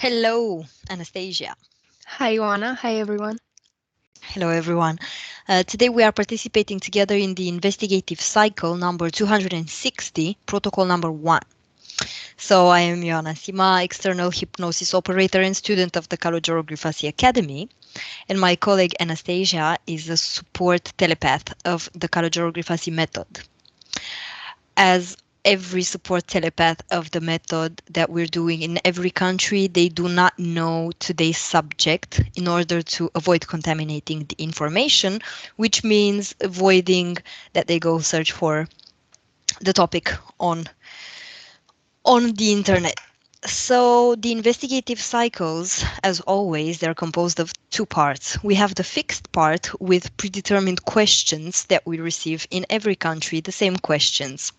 Hello, Anastasia. Hi, Ioana. Hi, everyone. Hello, everyone. Today we are participating together in the investigative cycle number 260, protocol number 1. So I am Ioana Sima, external hypnosis operator and student of the Grifasi Academy. And my colleague Anastasia is a support telepath of the Grifasi method. As every support telepath of the method that we're doing in every country, they do not know today's subject in order to avoid contaminating the information, which means avoiding that they go search for the topic on the internet. So the investigative cycles, as always, they're composed of two parts. We have the fixed part with predetermined questions that we receive in every country, the same questions.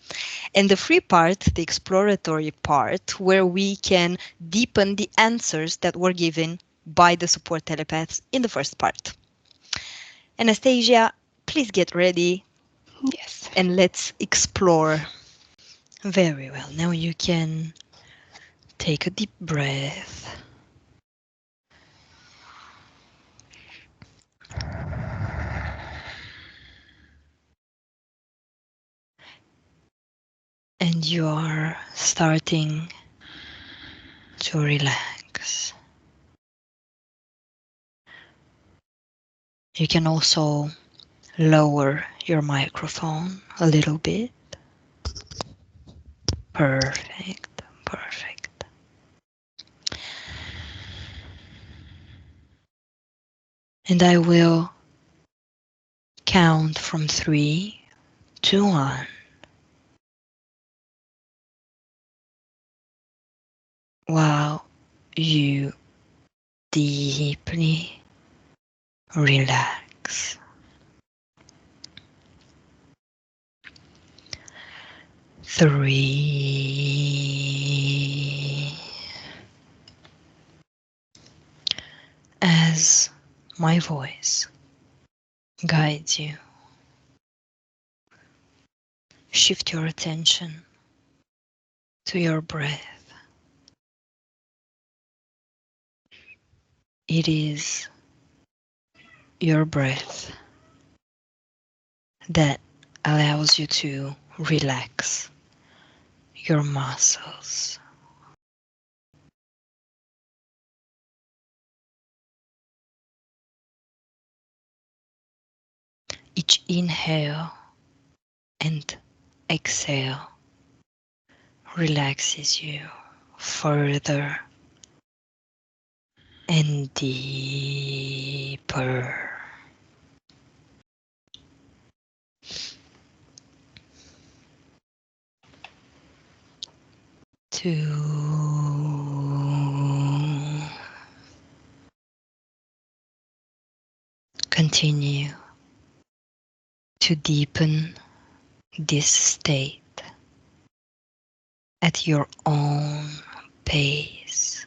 And the free part, the exploratory part, where we can deepen the answers that were given by the support telepaths in the first part. Anastasia, please get ready. Yes. And let's explore. Very well. Now you can take a deep breath. And you are starting to relax. You can also lower your microphone a little bit. Perfect, perfect. And I will count from 3 to 1 while you deeply relax. 3. As my voice guides you, shift your attention to your breath. It is your breath that allows you to relax your muscles. Each inhale and exhale relaxes you further and deeper. To continue to deepen this state at your own pace.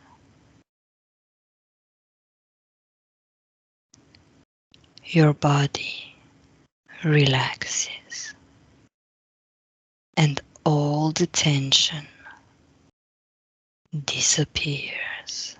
Your body relaxes and all the tension disappears.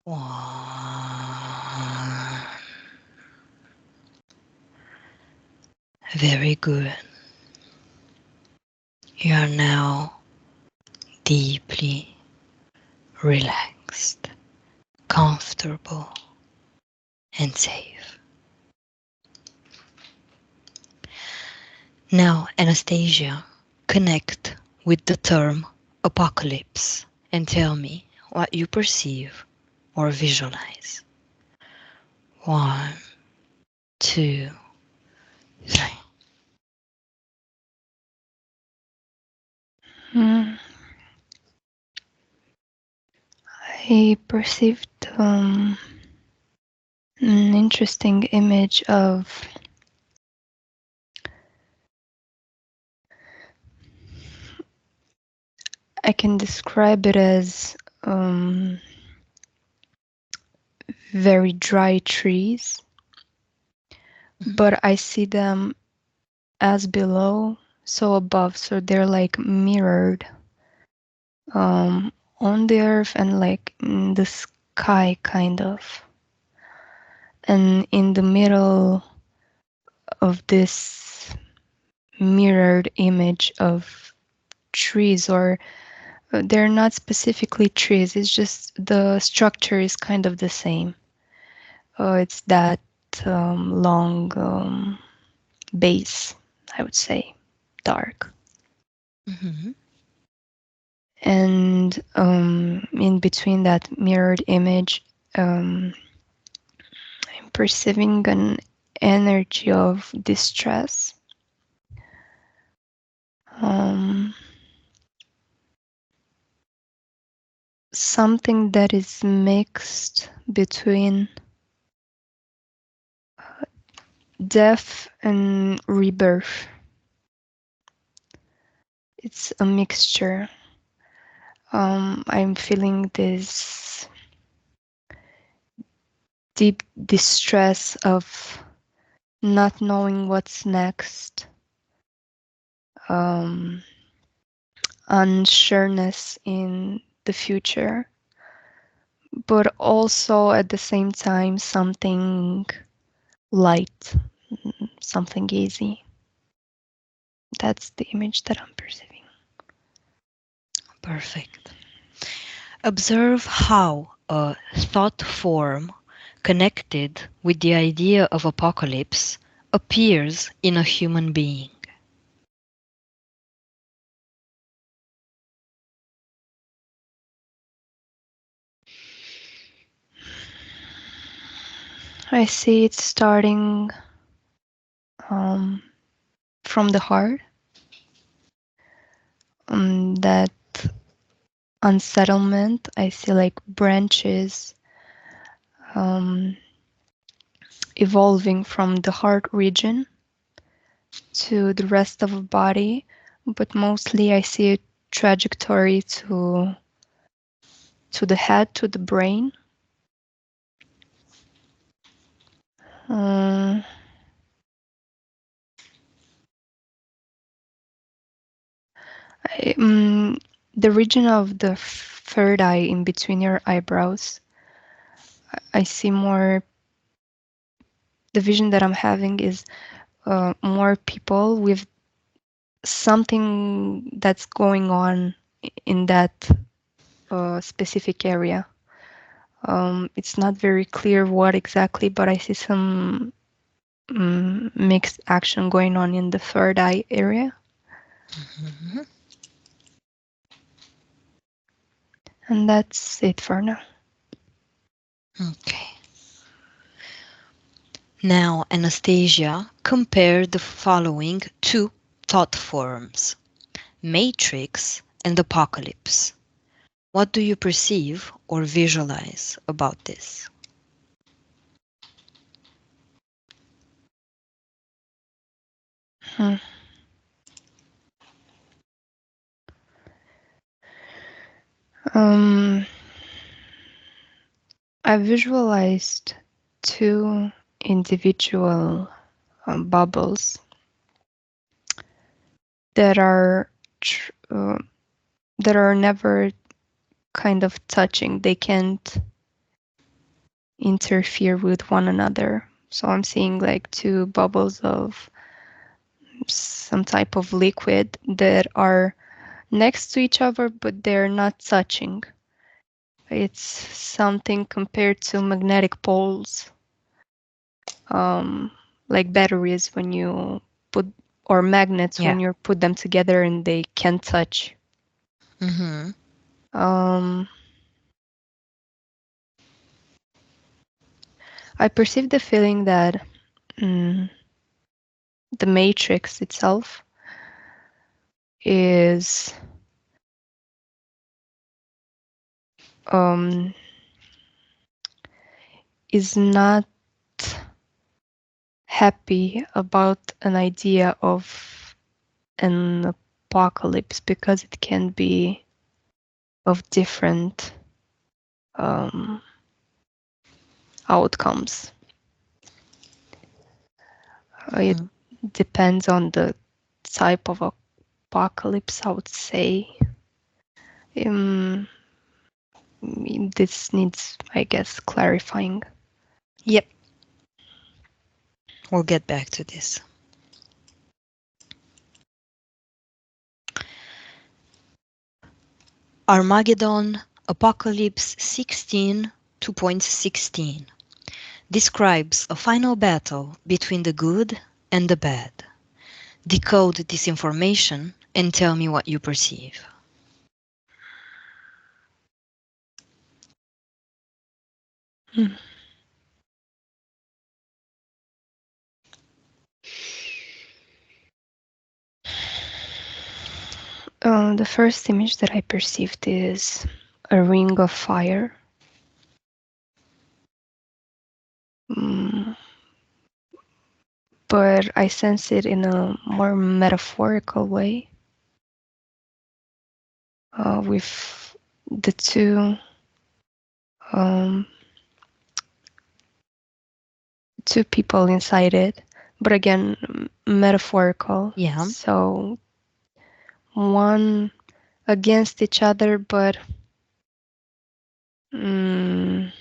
One. Very good. You are now deeply relaxed, comfortable, and safe. Now, Anastasia, connect with the term apocalypse and tell me what you perceive or visualize. 1, 2, 3. I perceived an interesting image of I can describe it as very dry trees, but I see them as below, so above, so they're like mirrored on the earth and like in the sky, kind of. And in the middle of this mirrored image of trees, or they're not specifically trees, it's just the structure is kind of the same. It's that long base, I would say, dark. Mm-hmm. And in between that mirrored image, I'm perceiving an energy of distress. Um, Something that is mixed between death and rebirth. It's a mixture. I'm feeling this deep distress of not knowing what's next, um, unsureness in the future, but also at the same time something light, something easy. That's the image that I'm perceiving. Perfect. Observe how a thought form connected with the idea of apocalypse appears in a human being. I see it starting um, from the heart, that unsettlement. I see like branches um, evolving from the heart region to the rest of the body, but mostly I see a trajectory to the head, to the brain. Uh, I, the region of the third eye in between your eyebrows, I see more. The vision that I'm having is more people with something that's going on in that specific area. It's not very clear what exactly, but I see some mixed action going on in the third eye area. Mhm. And that's it for now. Okay. Now, Anastasia, compare the following two thought forms: matrix and apocalypse. What do you perceive or visualize about this? Hmm. Um, I visualized two individual bubbles that are tr- uh, that are never kind of touching. They can't interfere with one another. So I'm seeing like two bubbles of some type of liquid that are next to each other, but they're not touching. It's something compared to magnetic poles, um, like batteries when you put, or magnets Yeah. when you put them together and they can't touch. Mm-hmm. Um, I perceive the feeling that mm, the matrix itself is um, is not happy about an idea of an apocalypse because it can be of different outcomes. It Mhm. depends on the type of apocalypse, I would say. Um, this needs, I guess, clarifying. Yep, we'll get back to this. Armageddon Apocalypse 16 2.16 describes a final battle between the good and the bad. Decode this information and tell me what you perceive. Hmm. The first image that I perceived is a ring of fire. Mm, but I sense it in a more metaphorical way, with the um, two people inside it, but again, metaphorical. Yeah. So one against each other, but mm,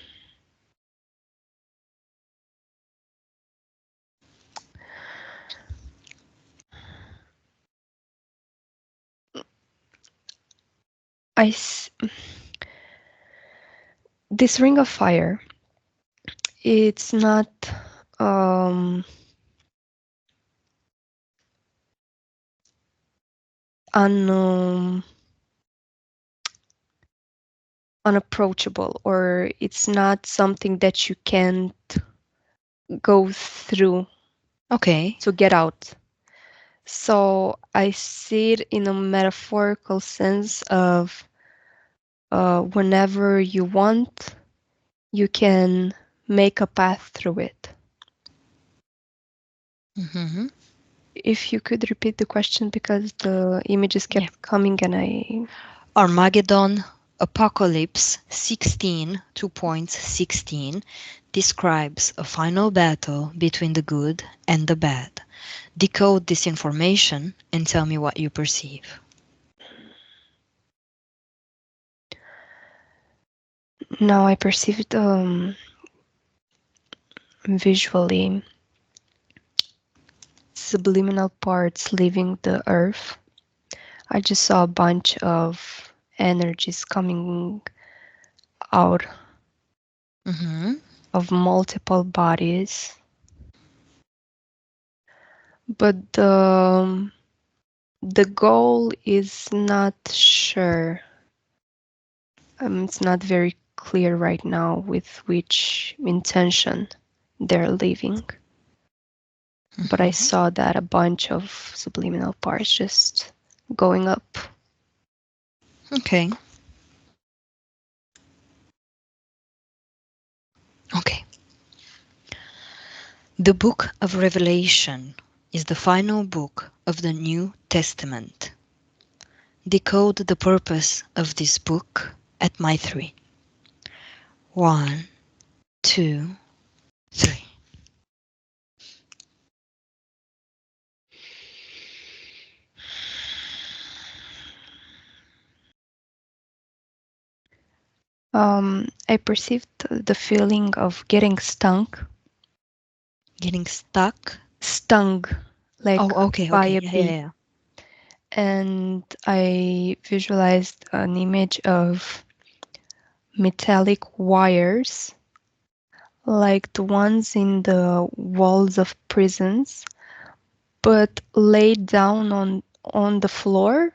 I this ring of fire, it's not um, un, unapproachable, or it's not something that you can't go through Okay. to get out. So I see it in a metaphorical sense of whenever you want, you can make a path through it. Mm-hmm. If you could repeat the question because the images Yeah. kept coming and I. Armageddon Apocalypse 16 2.16 describes a final battle between the good and the bad. Decode this information and tell me what you perceive. Now I perceived visually subliminal parts leaving the earth. I just saw a bunch of energies coming out Mm-hmm. of multiple bodies, but the goal is not sure. It's not very clear right now with which intention they're leaving. But I Mm-hmm. saw that a bunch of subliminal parts just going up. Okay. Okay. The book of Revelation is the final book of the New Testament. Decode the purpose of this book at my three. 1, 2, 3. I perceived the feeling of getting Getting stuck? stung like Oh, okay, by okay. a Yeah, yeah, bee. yeah. And I visualized an image of metallic wires, like the ones in the walls of prisons, but laid down on the floor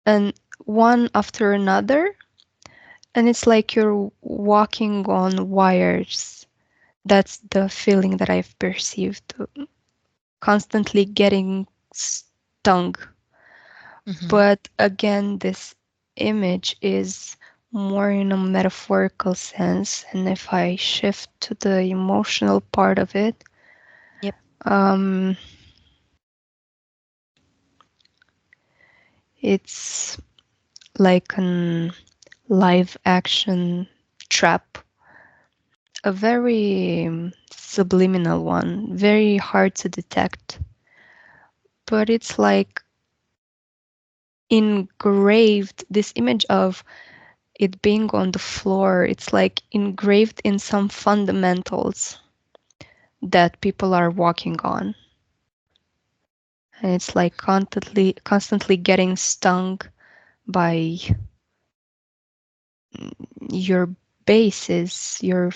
and one after another. And it's like you're walking on wires. That's the feeling that I've perceived, constantly getting stung. Mm-hmm. But again, this image is more in a metaphorical sense. And if I shift to the emotional part of it, Yep. um, it's like an live action trap, a very subliminal one, very hard to detect. But it's like engraved, this image of it being on the floor, it's like engraved in some fundamentals that people are walking on. And it's like constantly getting stung by your basis, your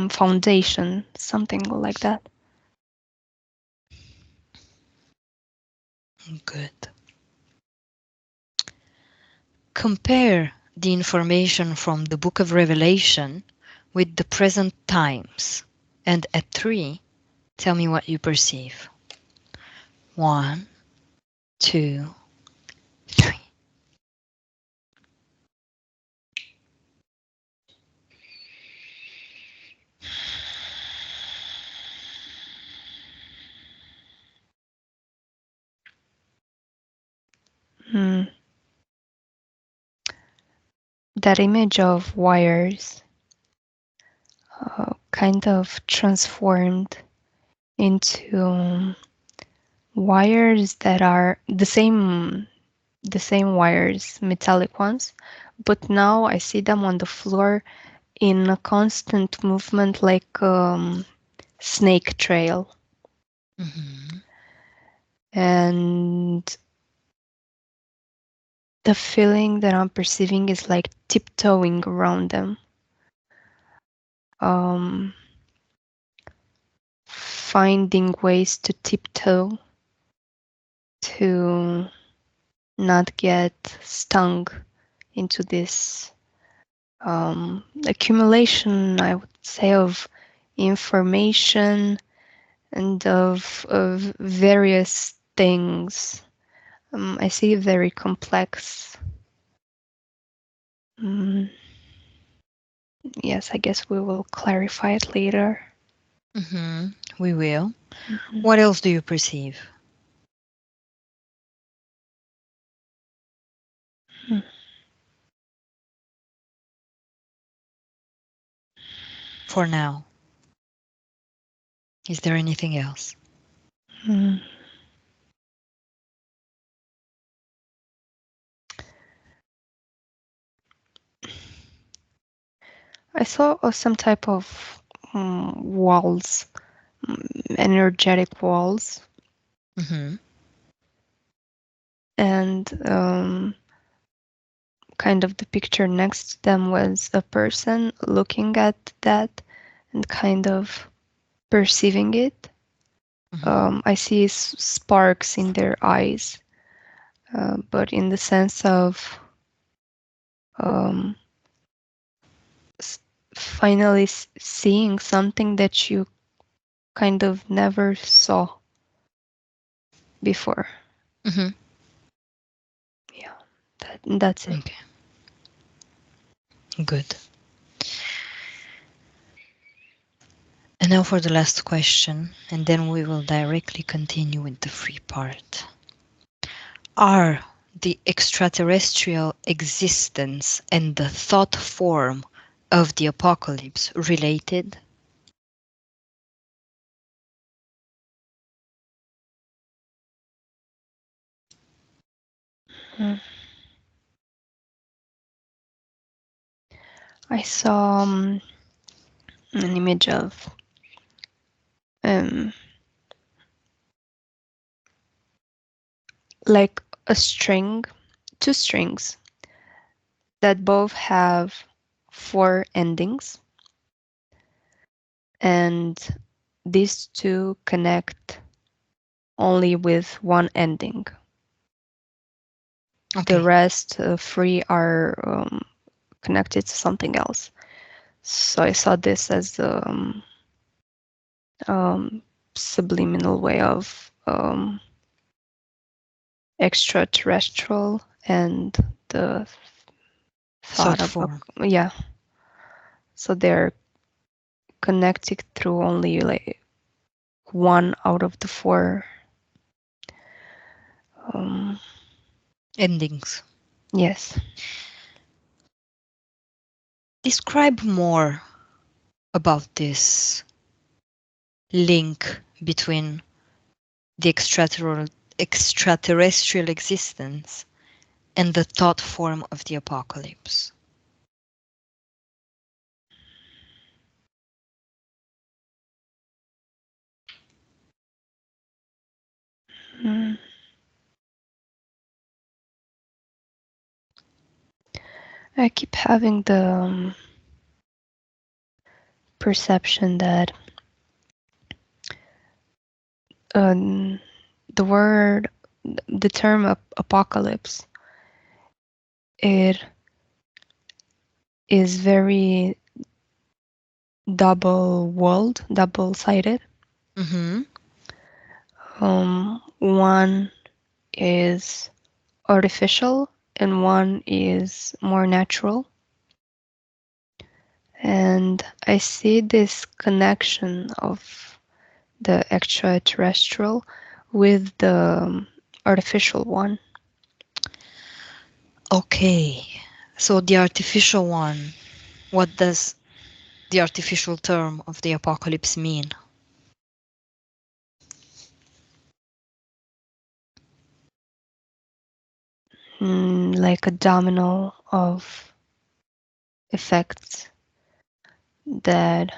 foundation, something like that. Good. Compare the information from the book of Revelation with the present times. And at 3, tell me what you perceive. 1, 2, 3. Mm. That image of wires kind of transformed into wires that are the same wires, metallic ones, but now I see them on the floor in a constant movement like snake trail. Mm-hmm. And the feeling that I'm perceiving is like tiptoeing around them. Um, Finding ways to tiptoe to not get stung into this accumulation, I would say, of information and of various things. I see it very complex. Mm, yes, I guess we will clarify it later. Mm-hmm. We will. Mhm. What else do you perceive Mm. for now? Is there anything else? Mm. I saw some type of walls, energetic walls, Mm-hmm. and kind of the picture next to them was a person looking at that and kind of perceiving it. Mm-hmm. I see sparks in their eyes, but in the sense of um, s- finally seeing something that you kind of never saw before. Mm-hmm. Yeah, that's it. Okay, good. And now for the last question, and then we will directly continue with the free part. Are the extraterrestrial existence and the thought form of the apocalypse related? Mm. I saw an image of um, like a string, two strings that both have four endings, and these two connect only with one ending. The Okay. rest, three, are connected to something else. So I saw this as the um, subliminal way of extraterrestrial and the thought Thought of form. yeah. So they're connected through only like one out of the four um, Endings. Yes. Describe more about this link between the extraterrestrial existence and the thought form of the apocalypse. Mm. I keep having the perception that um, the word, the term apocalypse, it is very double-sided. Mm-hmm. One is artificial and one is more natural. And I see this connection of the extraterrestrial with the artificial one. Okay, so the artificial one, what does the artificial term of the apocalypse mean? Like a domino of effects that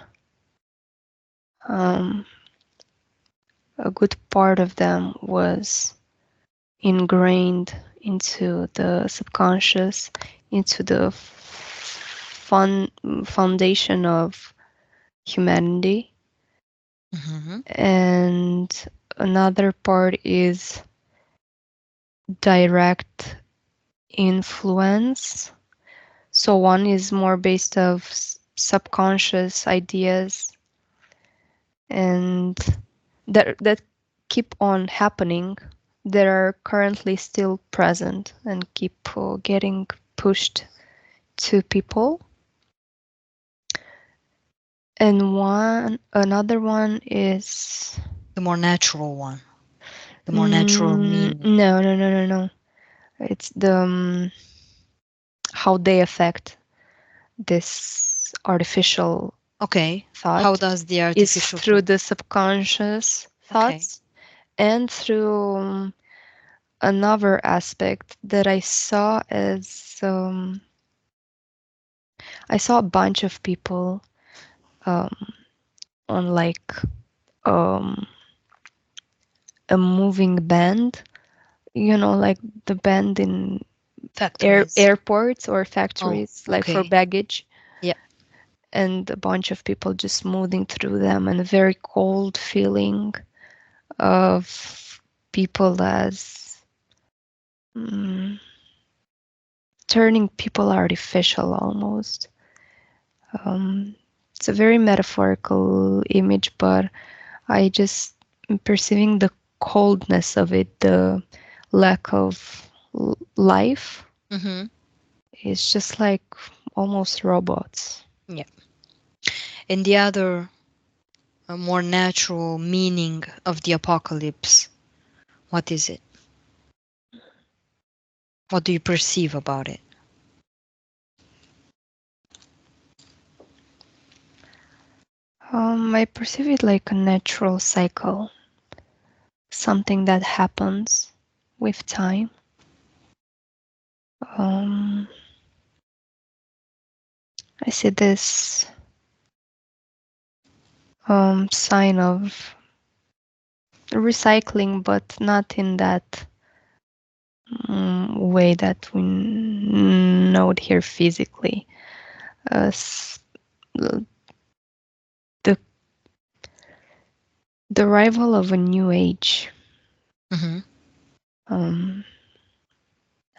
um, a good part of them was ingrained into the subconscious, into the foundation of humanity. Mm-hmm. And another part is direct influence. So one is more based of subconscious ideas and that keep on happening, that are currently still present and keep getting pushed to people. And another one is The more natural one, the more natural meaning. no. It's the how they affect this artificial Okay, how thought does the is artificial through term? the subconscious Okay. thoughts and through another aspect that I saw as I saw a bunch of people um, on like um, a moving band, like the band in Factories. airports or Oh, factories, like for okay. baggage, Yeah. and a bunch of people just moving through them, and a very cold feeling of people as mm, turning people artificial almost. Um, it's a very metaphorical image, but I just am perceiving the coldness of it, the lack of life. Mm-hmm. It's just like almost robots. Yeah. And the other, more natural meaning of the apocalypse, what is it? What do you perceive about it? I perceive it like a natural cycle, something that happens with time. Um, I see this sign of recycling, but not in that way that we know it here physically. The the arrival of a new age. Mm-hmm. Um,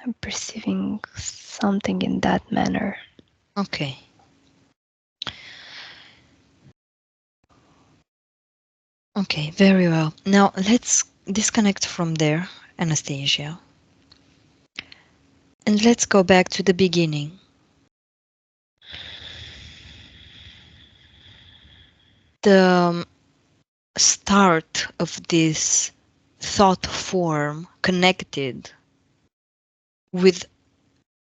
I'm perceiving something in that manner. Okay. Okay, very well. Now let's disconnect from there, Anastasia, and let's go back to the beginning. The start of this thought form connected with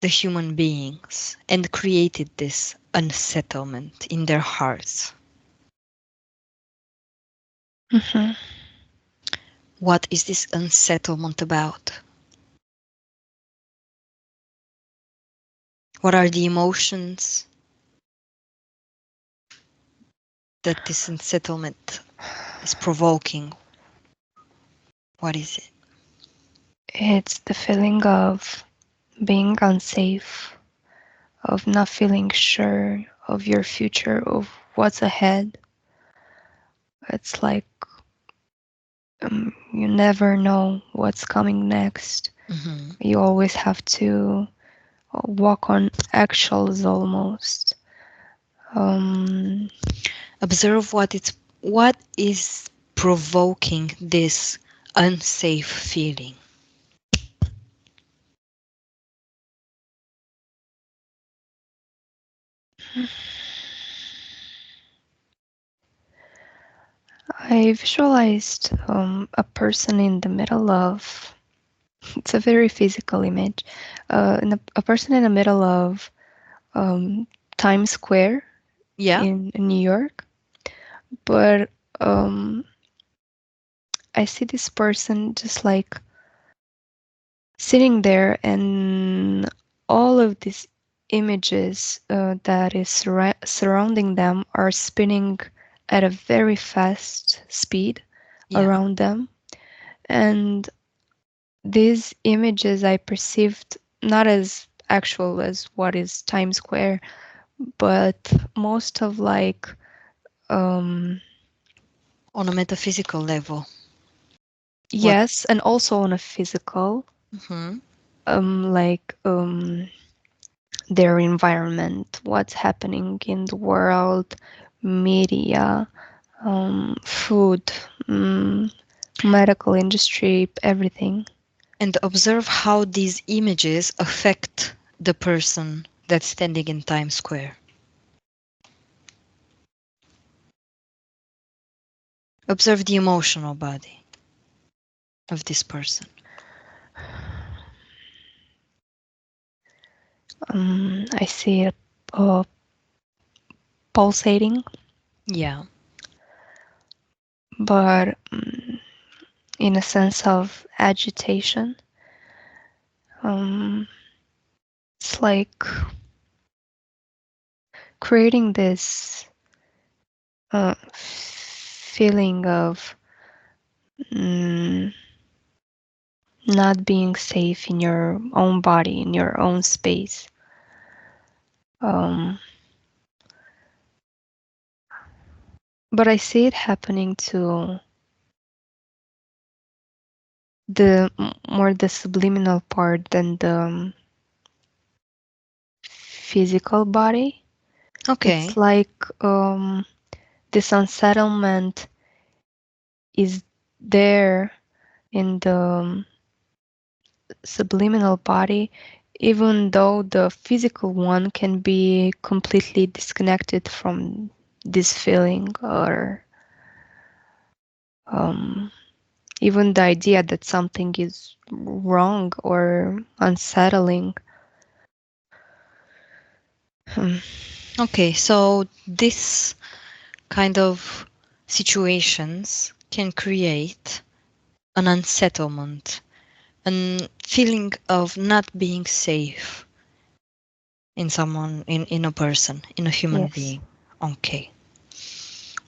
the human beings and created this unsettlement in their hearts. Mm-hmm. What is this unsettlement about? What are the emotions that this unsettlement is provoking? What is it? It's the feeling of being unsafe, of not feeling sure of your future, of what's ahead. It's like you never know what's coming next. Mhm. You always have to walk on eggshells almost. Um, Observe what is provoking this unsafe feeling. I visualized a person in the middle of, it's a very physical image, a person in the middle of um, Times Square Yeah, in New York. But um, I see this person just like sitting there, and all of these images that is surrounding them are spinning at a very fast speed yeah. around them. And these images I perceived not as actual as what is Times Square, but most of like um On a metaphysical level. What? yes, and also on a physical, Mhm. like their environment, what's happening in the world, media, food, medical industry, everything. And observe how these images affect the person that's standing in Times Square. Observe the emotional body of this person. I see it uh, pulsating, Yeah. but in a sense of agitation. Um, it's like creating this feeling of mm, not being safe in your own body, in your own space. Um, but I see it happening to the more the subliminal part than the physical body. It's Okay. like this unsettlement is there in the subliminal body, even though the physical one can be completely disconnected from this feeling, or um, even the idea that something is wrong or unsettling. Hmm. Okay, so this kind of situations can create an unsettlement, a feeling of not being safe in someone, in a person, in a human Yes. being. Okay.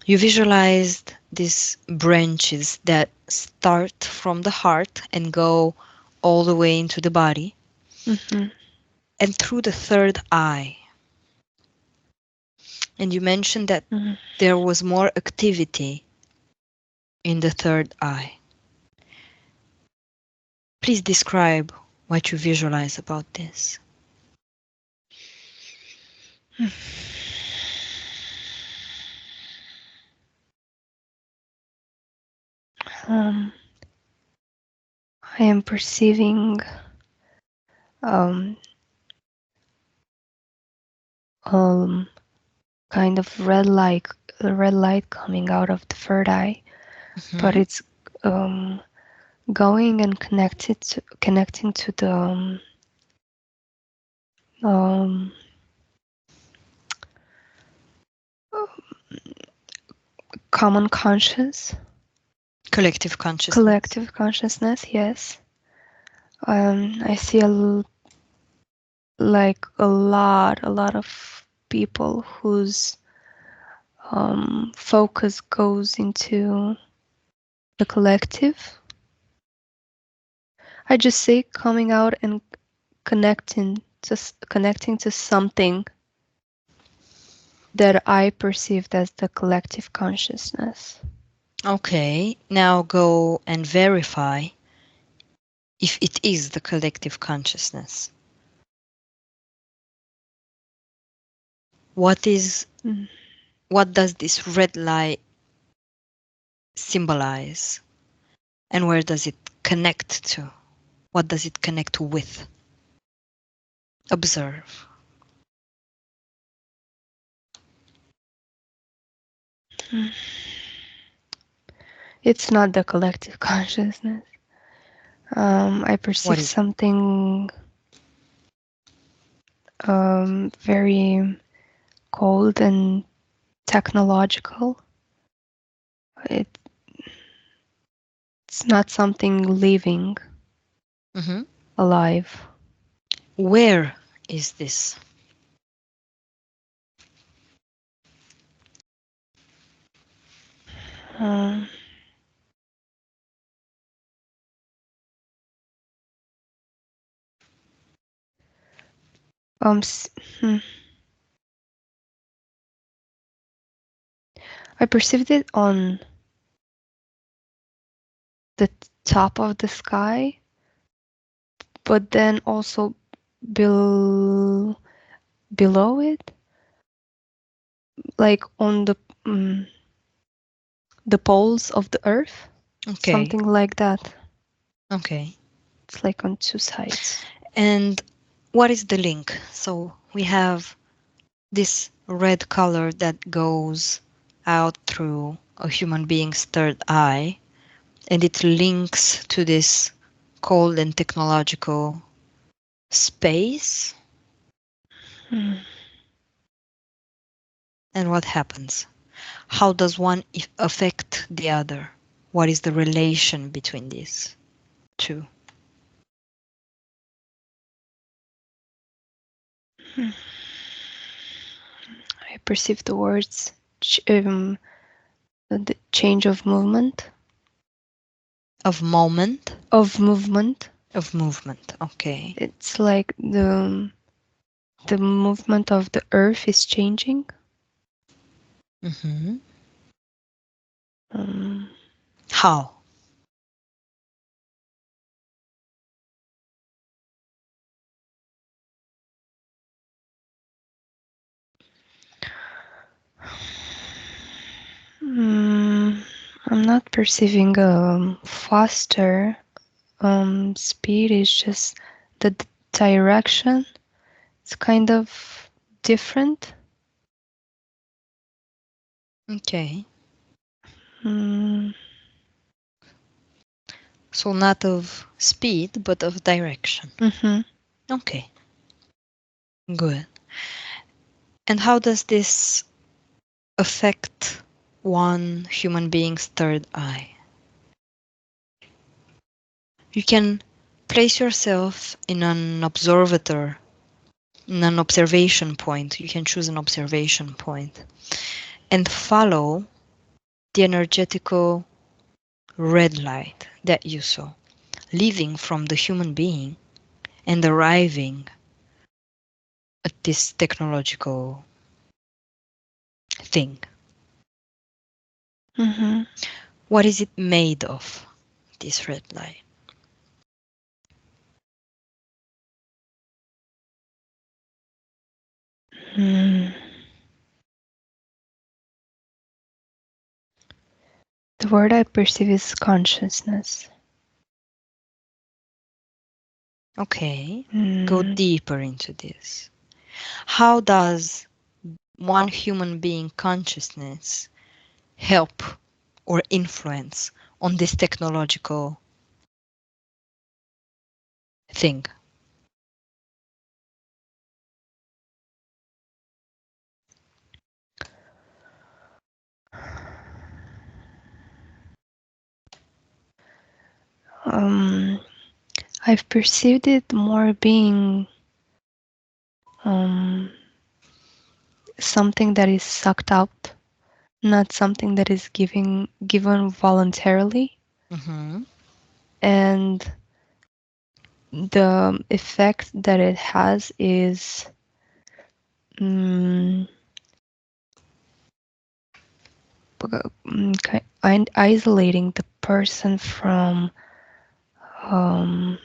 You visualized these branches that start from the heart and go all the way into the body Hmm. and through the third eye. And you mentioned that Hmm. there was more activity in the third eye. Please describe what you visualize about this. Um, I am perceiving um, um, kind of red light coming out of the third eye, but Hmm. it's going and connecting to the um, common conscious, Collective consciousness. collective consciousness. Yes, I see like a lot of people whose focus goes into the collective. I just say coming out and connecting to something that I perceived as the collective consciousness. Okay, now go and verify if it is the collective consciousness. What is Mm. what does this red light symbolize? And where does it connect to? What does it connect with? Observe. It's not the collective consciousness. I perceive What is something very cold and technological. It's not something living, alive. Where is this? Um, um, s- hmm. I perceived it on the top of the sky, but then also below it, like on the poles of the earth, Okay. something like that. Okay. It's like on two sides. And what is the link? So we have this red color that goes out through a human being's third eye, and it links to this cold and technological space. Hmm. And what happens? How does one affect the other? What is the relation between these two? I perceive the words the change of movement. Of moment? Of movement. Of movement. Okay. It's like the movement of the earth is changing. Mm-hmm. Um, How? I'm not perceiving a faster speed. It's just the direction. It's kind of different. Okay. Mm, So not of speed, but of direction. mm-hmm. Okay. Good. And how does this affect one human being's third eye? You can place yourself in an observator, in an observation point. You can choose an observation point and follow the energetical red light that you saw, leaving from the human being and arriving at this technological thing. Mm-hmm. What is it made of, this red light? Mm. The word I perceive is consciousness. Okay, go deeper into this. How does one human being consciousness help or influence on this technological thing? Um, I've perceived it more being um, something that is sucked out, not something that is given voluntarily. Mm-hmm. And the effect that it has is mm, isolating the person from um,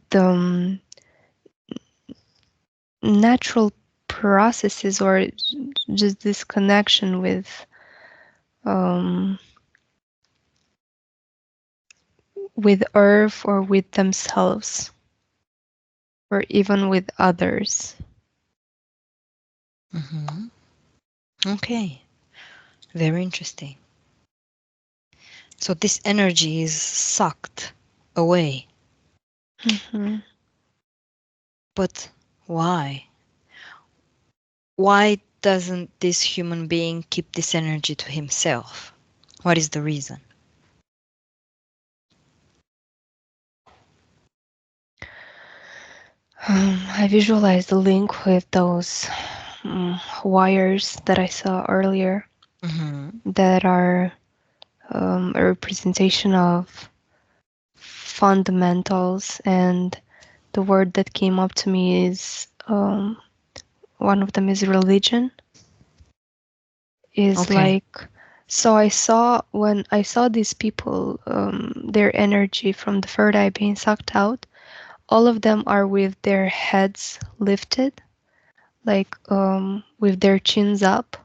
the natural processes, or just this connection um, with earth or with themselves or even with others. Mm-hmm. Okay, very interesting. So this energy is sucked away. Mhm. But why? Why doesn't this human being keep this energy to himself? What is the reason? I visualize the link with those wires that I saw earlier Mm-hmm. that are a representation of fundamentals, and the word that came up to me is one of them is religion. Is Okay. like, so I saw when I saw these people, their energy from the third eye being sucked out. All of them are with their heads lifted, like with their chins up,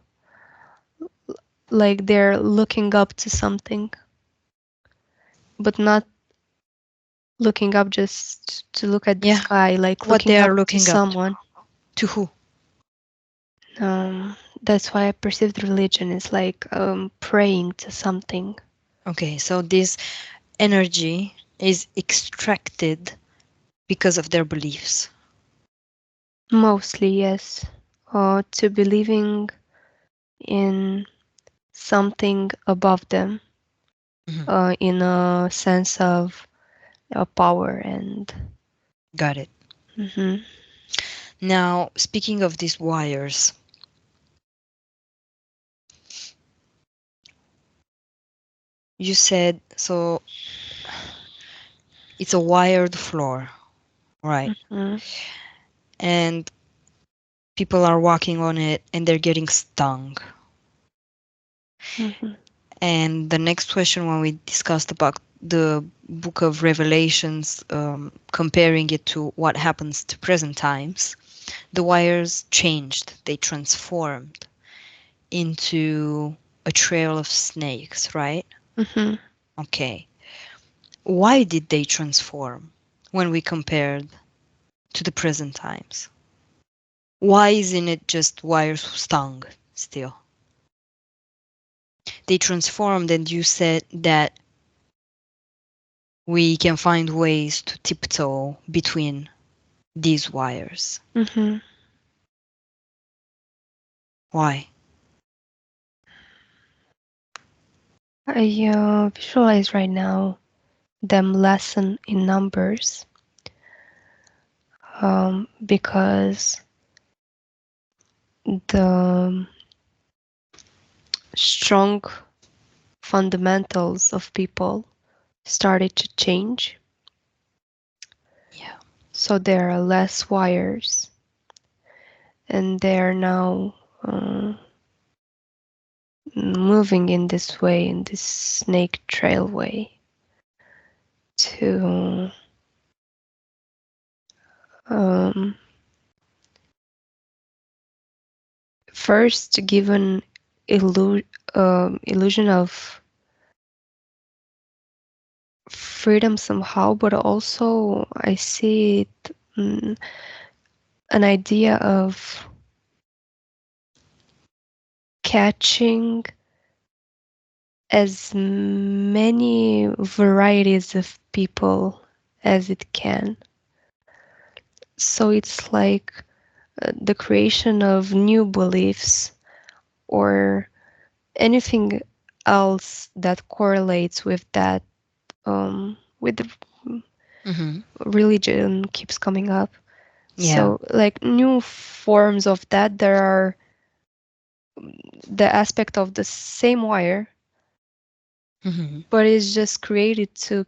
like they're looking up to something, but not looking up just to look at the Yeah. sky, like What they looking up are to looking up someone. to who? That's why I perceived religion is like praying to something. Okay, so this energy is extracted because of their beliefs. Mostly, yes. To believing in something above them, Mhm. in a sense of power and. Got it. Mhm. Now, speaking of these wires, you said so it's a wired floor, right? Mhm. And people are walking on it and they're getting stung. Mhm. And the next question, when we discussed about the book of Revelations, comparing it to what happens to present times, the wires changed, they transformed into a trail of snakes, right? Mhm. Okay. Why did they transform when we compared to the present times? Why isn't it just wires who stung still? They transformed, and you said that we can find ways to tiptoe between these wires. Mhm. Why? I visualize right now them lessen in numbers, because the strong fundamentals of people started to change. Yeah. So there are less wires, and they are now moving in this way, in this snake trail way, to um, first give an illusion of freedom somehow, but also I see it, an idea of catching as many varieties of people as it can. So it's like the creation of new beliefs or anything else that correlates with that with the Mm-hmm. religion keeps coming up. Yeah. So like new forms of that, there are the aspect of the same wire, Mm-hmm. but it's just created to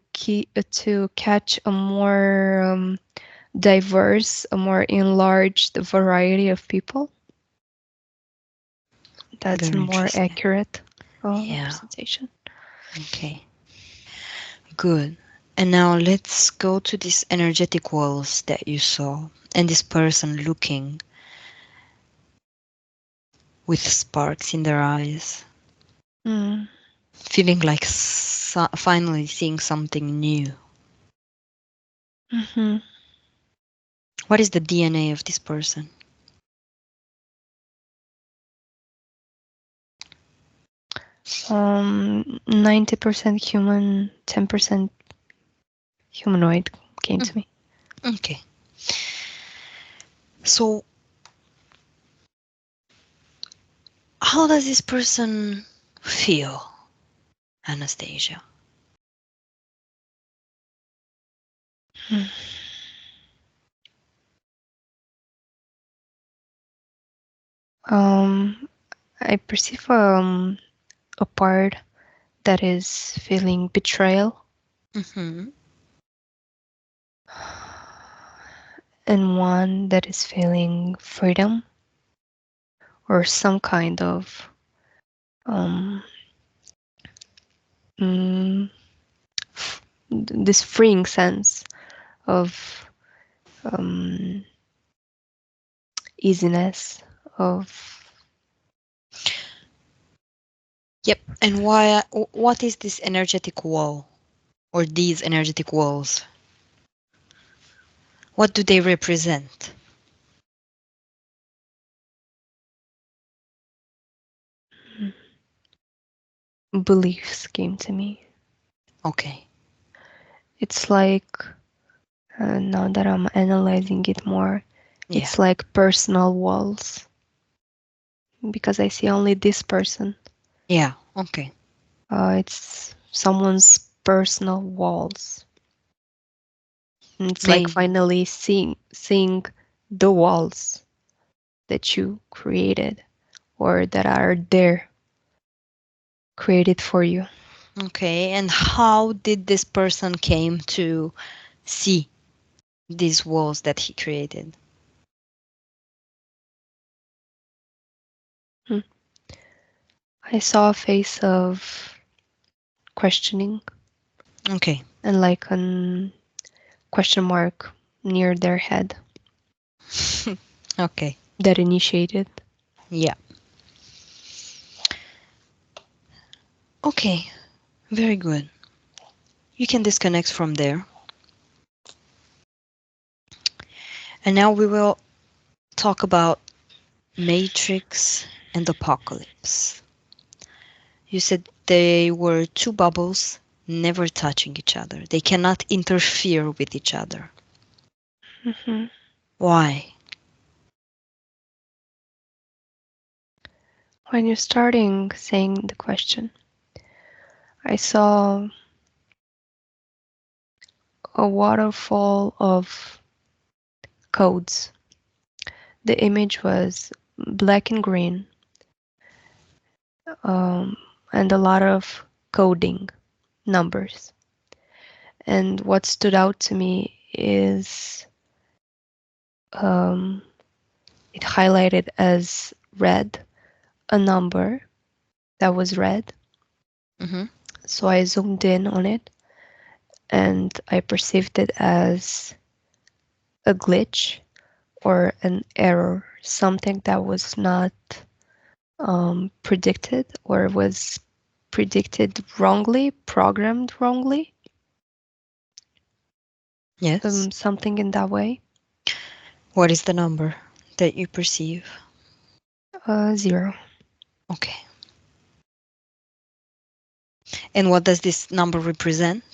to catch a more diverse, a more enlarged variety of people. That's a Very more interesting. accurate Yeah. representation. Okay. Good. And now let's go to these energetic walls that you saw and this person looking with sparks in their eyes, Mm. feeling like finally seeing something new. Hmm. What is the DNA of this person? 90% human, 10% humanoid came to Mm, me. okay. So, how does this person feel, Anastasia? Mm. Um, I perceive a part that is feeling betrayal Mm-hmm. and one that is feeling freedom or some kind of um, mm, this freeing sense of um, easiness of Yep. And why? What is this energetic wall, or these energetic walls? What do they represent? beliefs came to me. Okay. It's like now that I'm analyzing it more, Yeah. it's like personal walls because I see only this person. Yeah. Okay. It's someone's personal walls. And it's like Maybe. finally seeing the walls that you created or that are there created for you. Okay. And how did this person came to see these walls that he created? Hmm. I saw a face of questioning Okay. and like a question mark near their head Okay. that initiated. Yeah. Okay. Very good. You can disconnect from there. And now we will talk about Matrix and Apocalypse. You said they were two bubbles never touching each other. They cannot interfere with each other. Mhm. Why? When you're starting saying the question, I saw a waterfall of codes. The image was black and green, um, and a lot of coding numbers. And what stood out to me is um, it highlighted as red a number that was red. Mm-hmm. So I zoomed in on it and I perceived it as a glitch or an error, something that was not predicted or was predicted wrongly, programmed wrongly, Yes. something in that way. What is the number that you perceive? 0. Okay. And what does this number represent?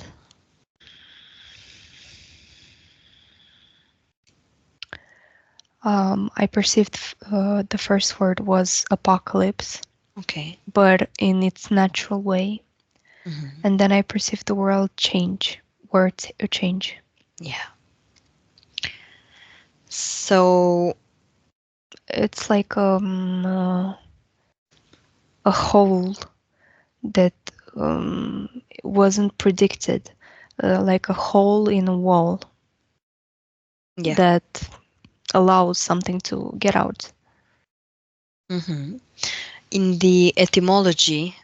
I perceived the first word was apocalypse, Okay. but in its natural way. And then I perceive the world change, words change. Yeah. So It's like a hole that wasn't predicted, like a hole in a wall yeah. that allows something to get out. In the etymology,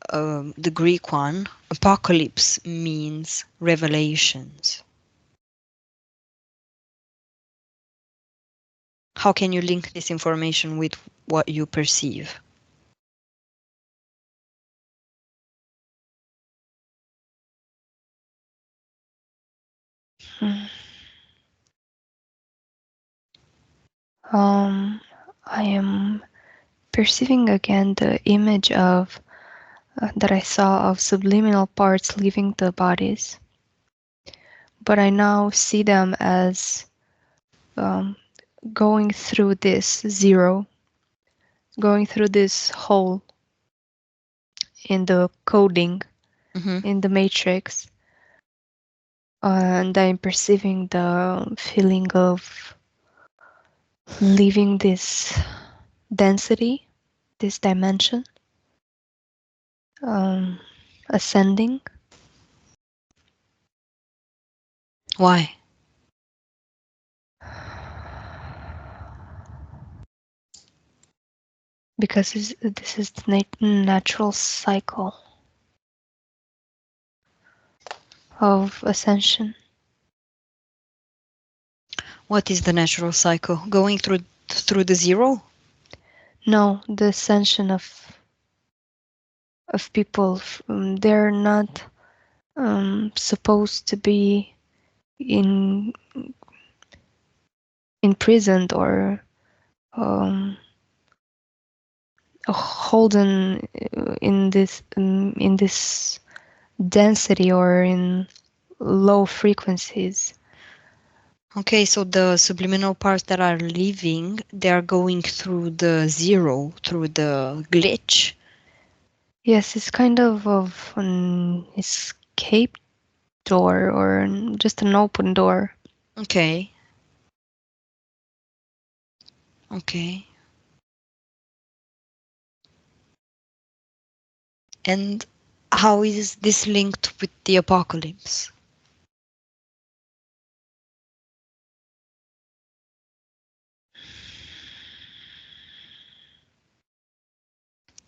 the Greek one, apocalypse means revelations. How can you link this information with what you perceive? I am perceiving again the image of that I saw of subliminal parts leaving the bodies, but I now see them as um, going through this zero, going through this hole in the coding, in the matrix, and I'm perceiving the feeling of leaving this density, this dimension, ascending. Why? Because this is the natural cycle of ascension. What is the natural cycle? Going through the zero? No, the ascension of people. They're not supposed to be in imprisoned or um, holden in this density or in low frequencies. Okay, so the subliminal parts that are leaving, they are going through the zero, through the glitch. Yes, it's kind of an escape door or just an open door. Okay. Okay. And how is this linked with the apocalypse?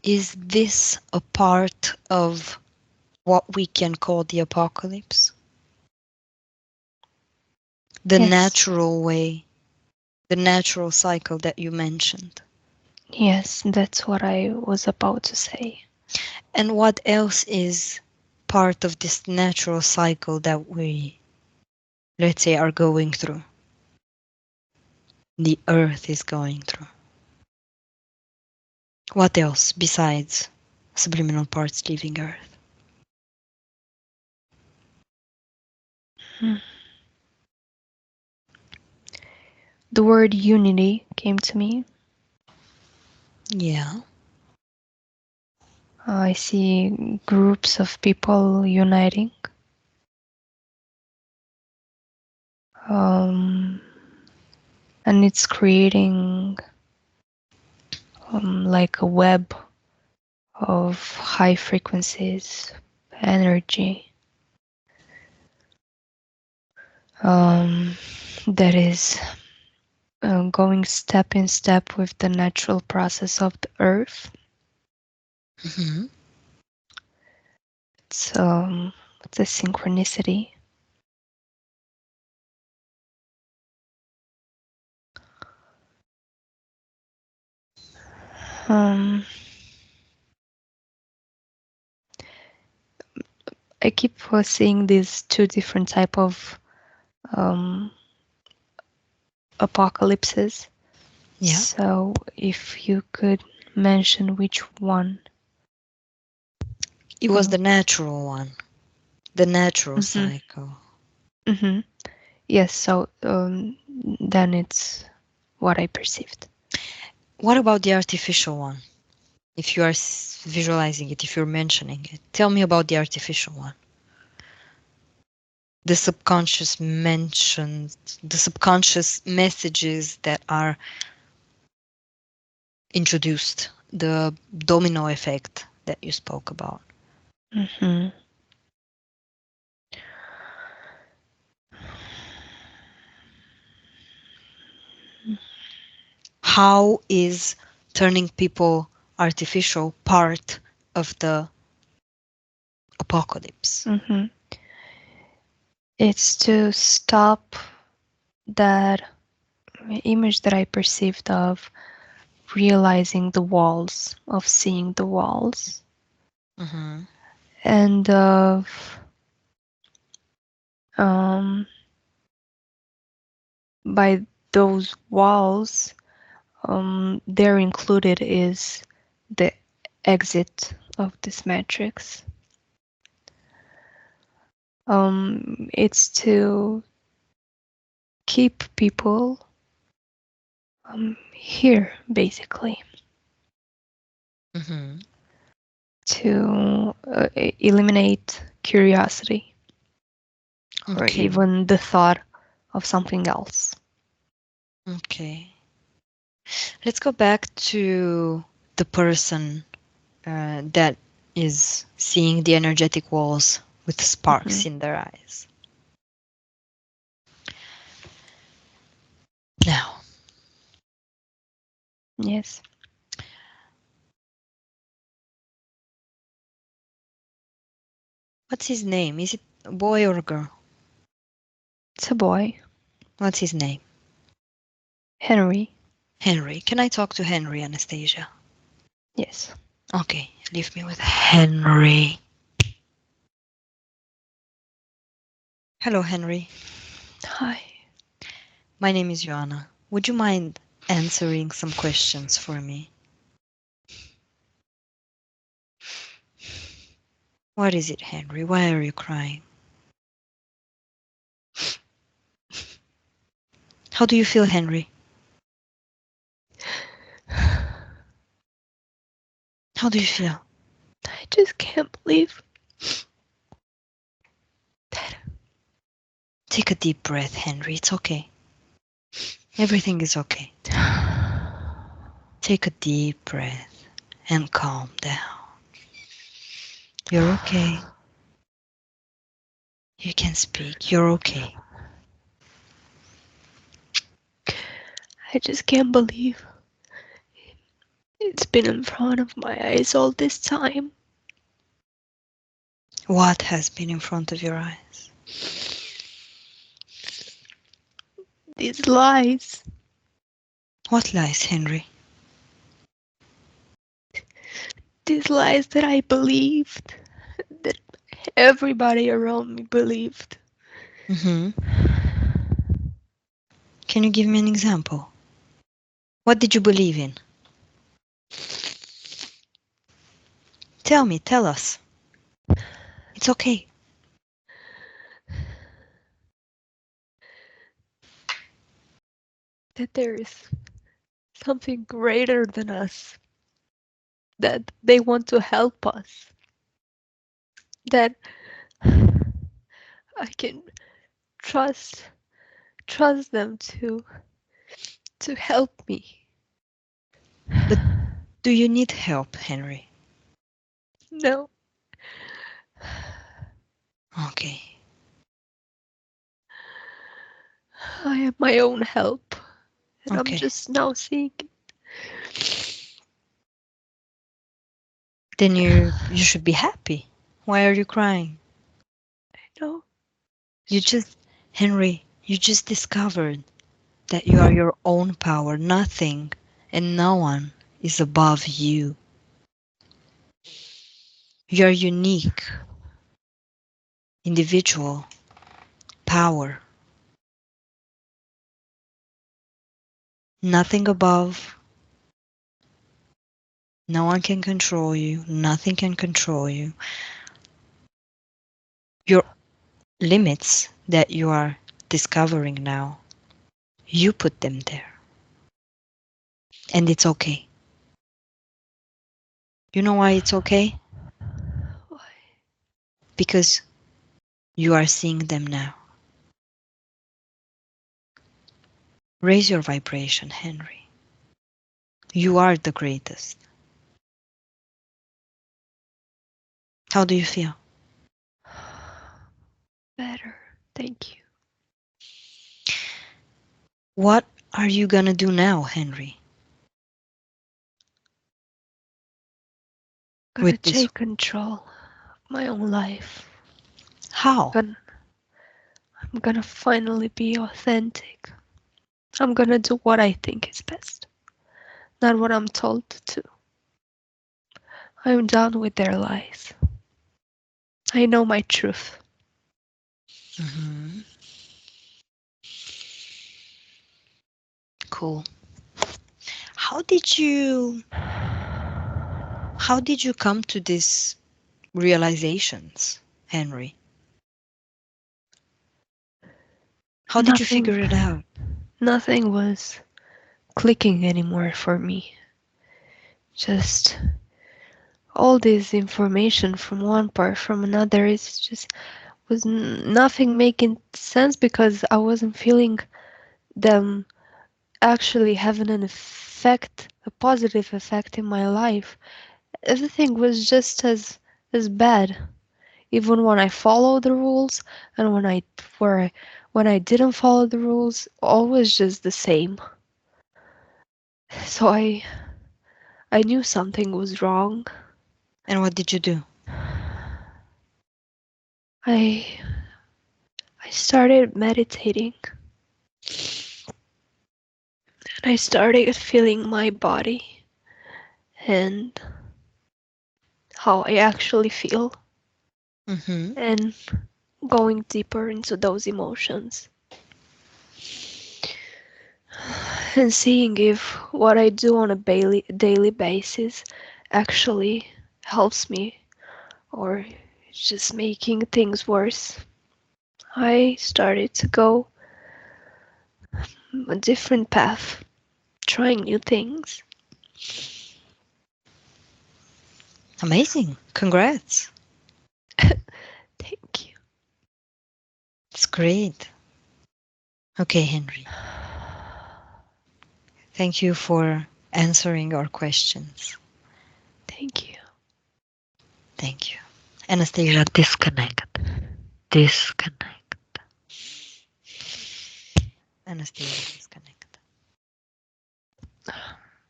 Is this a part of what we can call the apocalypse? The Yes. natural way, the natural cycle that you mentioned. Yes, that's what I was about to say. And what else is part of this natural cycle that we, let's say, are going through? The earth is going through. What else besides subliminal parts leaving earth? The word unity came to me. Yeah. I see groups of people uniting. And it's creating like a web of high frequencies, energy that is going step in step with the natural process of the earth. It's a synchronicity. I keep seeing these two different type of apocalypses. Yeah. So if you could mention which one. It was the natural one, the natural cycle. Yes, so then it's what I perceived. What about the artificial one? If you are visualizing it, if you're mentioning it, tell me about the artificial one. The subconscious mentions, the subconscious messages that are introduced, the domino effect that you spoke about. Mm-hmm. How is turning people artificial part of the apocalypse? Mm-hmm. It's to stop that image that I perceived of realizing the walls, of seeing the walls, Mm-hmm. and of by those walls, there included is the exit of this matrix. It's to keep people here, basically, Mm-hmm. to eliminate curiosity or Okay. even the thought of something else. Okay. Let's go back to the person that is seeing the energetic walls with Mm-hmm. sparks in their eyes. Now, Yes, what's his name? Is it a boy or a girl? it's a boy, What's his name? Henry. Henry. Can I talk to Henry, Anastasia? Yes. Okay, leave me with Henry. Hello, Henry. Hi. My name is Ioana. Would you mind answering some questions for me? What is it, Henry? Why are you crying? How do you feel, Henry? How do you feel? I just can't believe that. Take a deep breath, Henry. It's okay. Everything is okay. Take a deep breath and calm down. You're okay. You can speak. You're okay. I just can't believe it's been in front of my eyes all this time. What has been in front of your eyes? These lies, What lies, Henry? these lies that I believed, that everybody around me believed. Mm-hmm. Can you give me an example? What did you believe in? Tell me, tell us. It's okay. That there is something greater than us, that they want to help us, that I can trust trust them to help me. But do you need help, Henry? No, Okay. I have my own help, and I'm Okay. just now seeing it. Then you should be happy. Why are you crying? No, You it's just just Henry, you just discovered that you are your own power. Nothing and no one is above you. You're unique, individual, power. Nothing above. No one can control you. Nothing can control you. Your limits that you are discovering now, you put them there. And it's okay. You know why it's okay? Why? Because you are seeing them now. Raise your vibration, Henry. You are the greatest. How do you feel? Better. Thank you. What are you gonna do now, Henry? Gonna With this? take control of my own life. How? Gonna, I'm gonna finally be authentic. I'm gonna do what I think is best, not what I'm told to. I'm done with their lies. I know my truth. Hmm. Cool. How did you how did you come to these realizations, Henry? How did you Nothing, figure it out? nothing was clicking anymore for me. Just all this information from one part from another is just was nothing making sense because I wasn't feeling them actually having an effect, a positive effect in my life. Everything was just as bad, even when I followed the rules and were when I didn't follow the rules, always just the same. So I knew something was wrong. And what did you do? I I started meditating and I started feeling my body and how I actually feel Hmm. and going deeper into those emotions and seeing if what I do on a daily basis actually helps me or it's just making things worse. I started to go a different path, trying new things. Amazing. Congrats. Thank you. It's great. Okay, Henry. Thank you for answering our questions. Thank you. Thank you. Anastasia, disconnect. Disconnect. Anastasia, disconnect.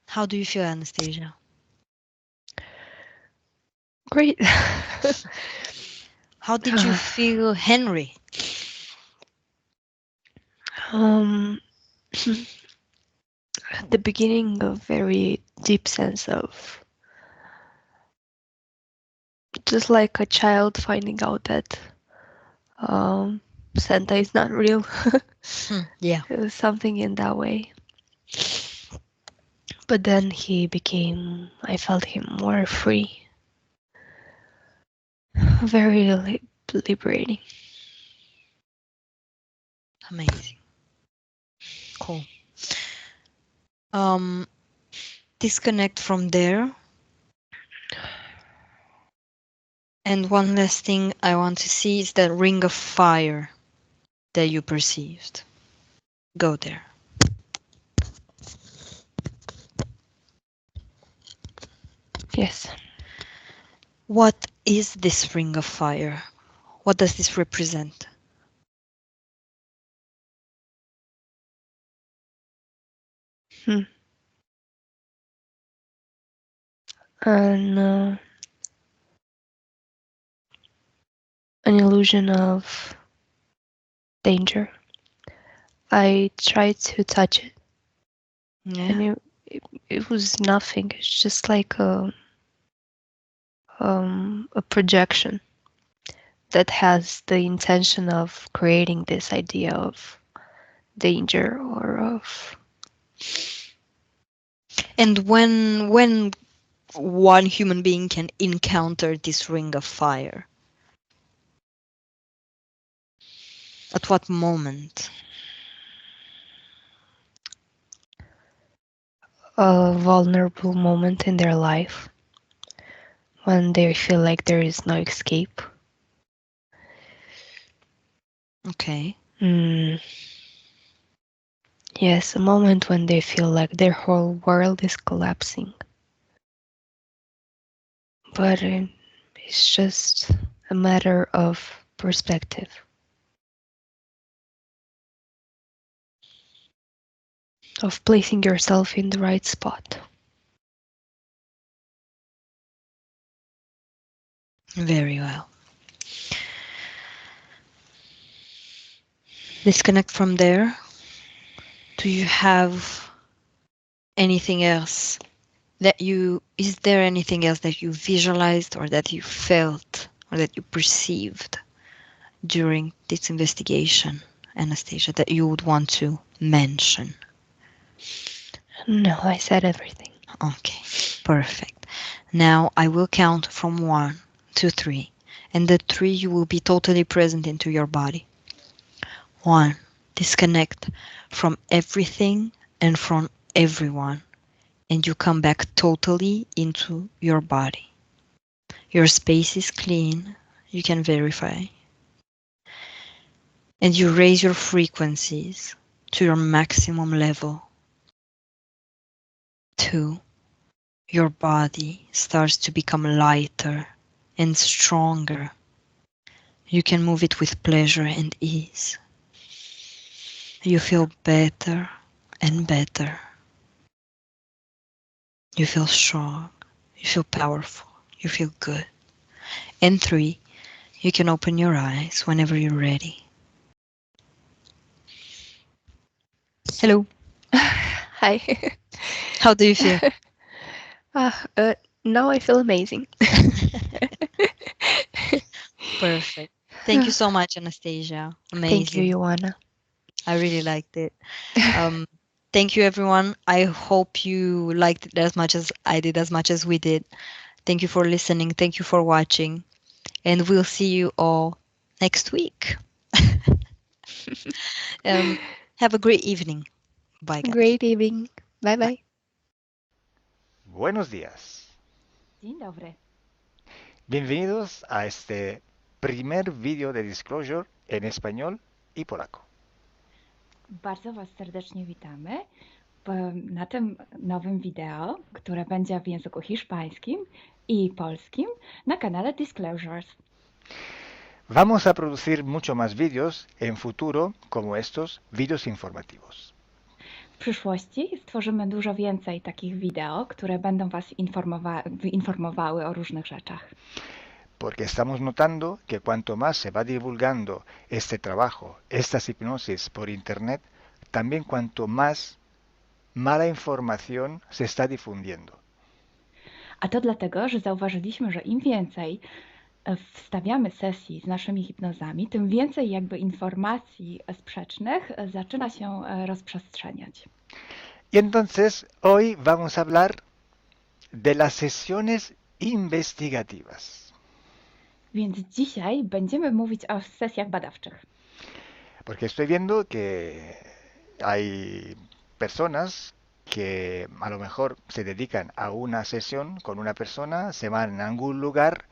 How do you feel, Anastasia? Great. How did you feel, Henry? um, at the beginning, a very deep sense of just like a child finding out that um, Santa is not real. Yeah. It was something in that way. But then I felt him more free, very liberating. Amazing. Cool. Um, disconnect from there. And one last thing I want to see is that ring of fire that you perceived. Go there. Yes. What is this ring of fire? What does this represent? Hmm. And an illusion of danger. I tried to touch it, Yeah. and it was nothing. It's just like a projection that has the intention of creating this idea of danger or of And when one human being can encounter this ring of fire? At what moment? a vulnerable moment in their life when they feel like there is no escape. Okay. Yes, a moment when they feel like their whole world is collapsing. But it's just a matter of perspective. Of placing yourself in the right spot. Very well. Disconnect from there. Do you have anything else is there anything else that you visualized or that you felt or that you perceived during this investigation, Anastasia, that you would want to mention? No, I said everything. Okay, perfect. Now I will count from 1 to 3, and the 3 you will be totally present into your body. 1, disconnect from everything and from everyone, and you come back totally into your body. Your space is clean, you can verify. And you raise your frequencies to your maximum level. 2, your body starts to become lighter and stronger. You can move it with pleasure and ease. You feel better and better. You feel strong. You feel powerful. You feel good. And 3, you can open your eyes whenever you're ready. Hello. Hi. How do you feel? Now I feel amazing. Perfect. Thank you so much, Anastasia. Thank you, Amazing. Ioana. I really liked it. Um, thank you, everyone. I hope you liked it as much as I did, as much as we did. Thank you for listening. Thank you for watching. And we'll see you all next week. um, have a great evening. Bye, guys. Great evening. Bye Bye. bye. Buenos días. Dzień dobry. Bienvenidos a este primer vídeo de Disclosure en español y polaco. Bardzo Was serdecznie witamy na tym nowym wideo, które będzie w języku hiszpańskim i polskim na kanale Disclosures. Vamos a producir mucho más vídeos en futuro como estos vídeos informativos. W przyszłości stworzymy dużo więcej takich wideo, które będą Was informowały o różnych rzeczach. Porque estamos notando que cuanto más se va divulgando este trabajo, estas hipnosis por internet, también cuanto más mala información se está difundiendo. A to dlatego, że zauważyliśmy, że im więcej wstawiamy sesji z naszymi hipnozami, tym więcej jakby informacji sprzecznych zaczyna się rozprzestrzeniać. Y entonces hoy vamos a hablar de las sesiones investigativas. Więc dzisiaj będziemy mówić o sesjach badawczych. Porque estoy viendo que hay personas que a lo mejor se dedican a una sesión con una persona, se van a algún lugar,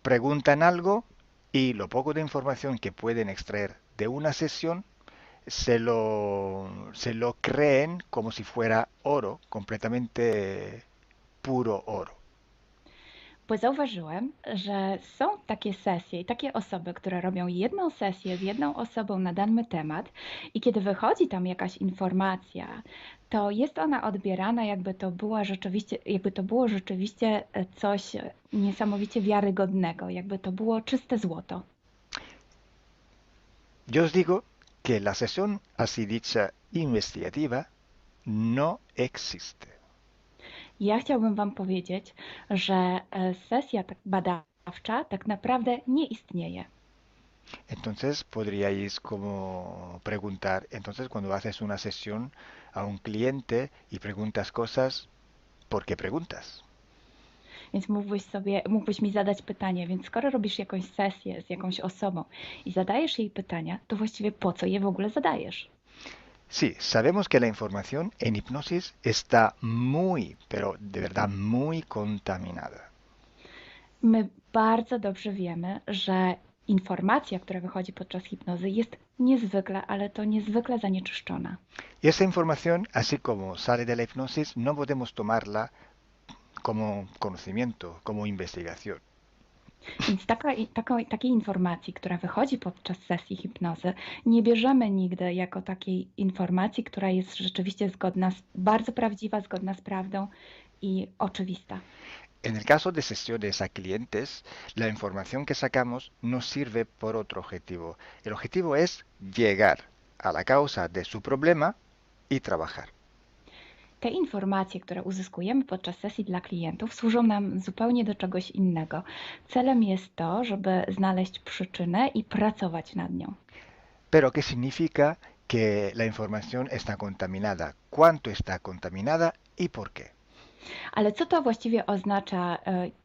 preguntan algo y lo poco de información que pueden extraer de una sesión se lo creen como si fuera oro, completamente puro oro. Bo zauważyłem, że są takie sesje i takie osoby, które robią jedną sesję z jedną osobą na dany temat i kiedy wychodzi tam jakaś informacja, to jest ona odbierana jakby to było rzeczywiście coś niesamowicie wiarygodnego, jakby to było czyste złoto. Yo os digo que la sesión así dicha investigativa no existe. Ja chciałbym Wam powiedzieć, że sesja badawcza tak naprawdę nie istnieje. Entonces podríais como preguntar, entonces cuando haces una sesión a un cliente y preguntas cosas, ¿por qué preguntas? Więc mógłbyś mi zadać pytanie, więc skoro robisz jakąś sesję z jakąś osobą i zadajesz jej pytania, to właściwie po co je w ogóle zadajesz? Sí, sabemos que la información en hipnosis está muy, pero de verdad muy contaminada. My bardzo dobrze wiemy, że informacja, która wychodzi podczas hipnozy, jest niezwykle, ale to niezwykle zanieczyszczona. Y esa información, así como sale de la hipnosis, no podemos tomarla como conocimiento, como investigación. Więc takiej informacji, która wychodzi podczas sesji hipnozy, nie bierzemy nigdy jako takiej informacji, która jest rzeczywiście bardzo prawdziwa, zgodna z prawdą i oczywista. En el caso de sesiones a clientes, la información que sacamos nos sirve por otro objetivo. El objetivo es llegar a la causa de su problema y trabajar. Te informacje, które uzyskujemy podczas sesji dla klientów, służą nam zupełnie do czegoś innego. Celem jest to, żeby znaleźć przyczynę i pracować nad nią. Pero ¿qué significa que la información está contaminada? ¿Cuánto está contaminada y por qué? Ale co to właściwie oznacza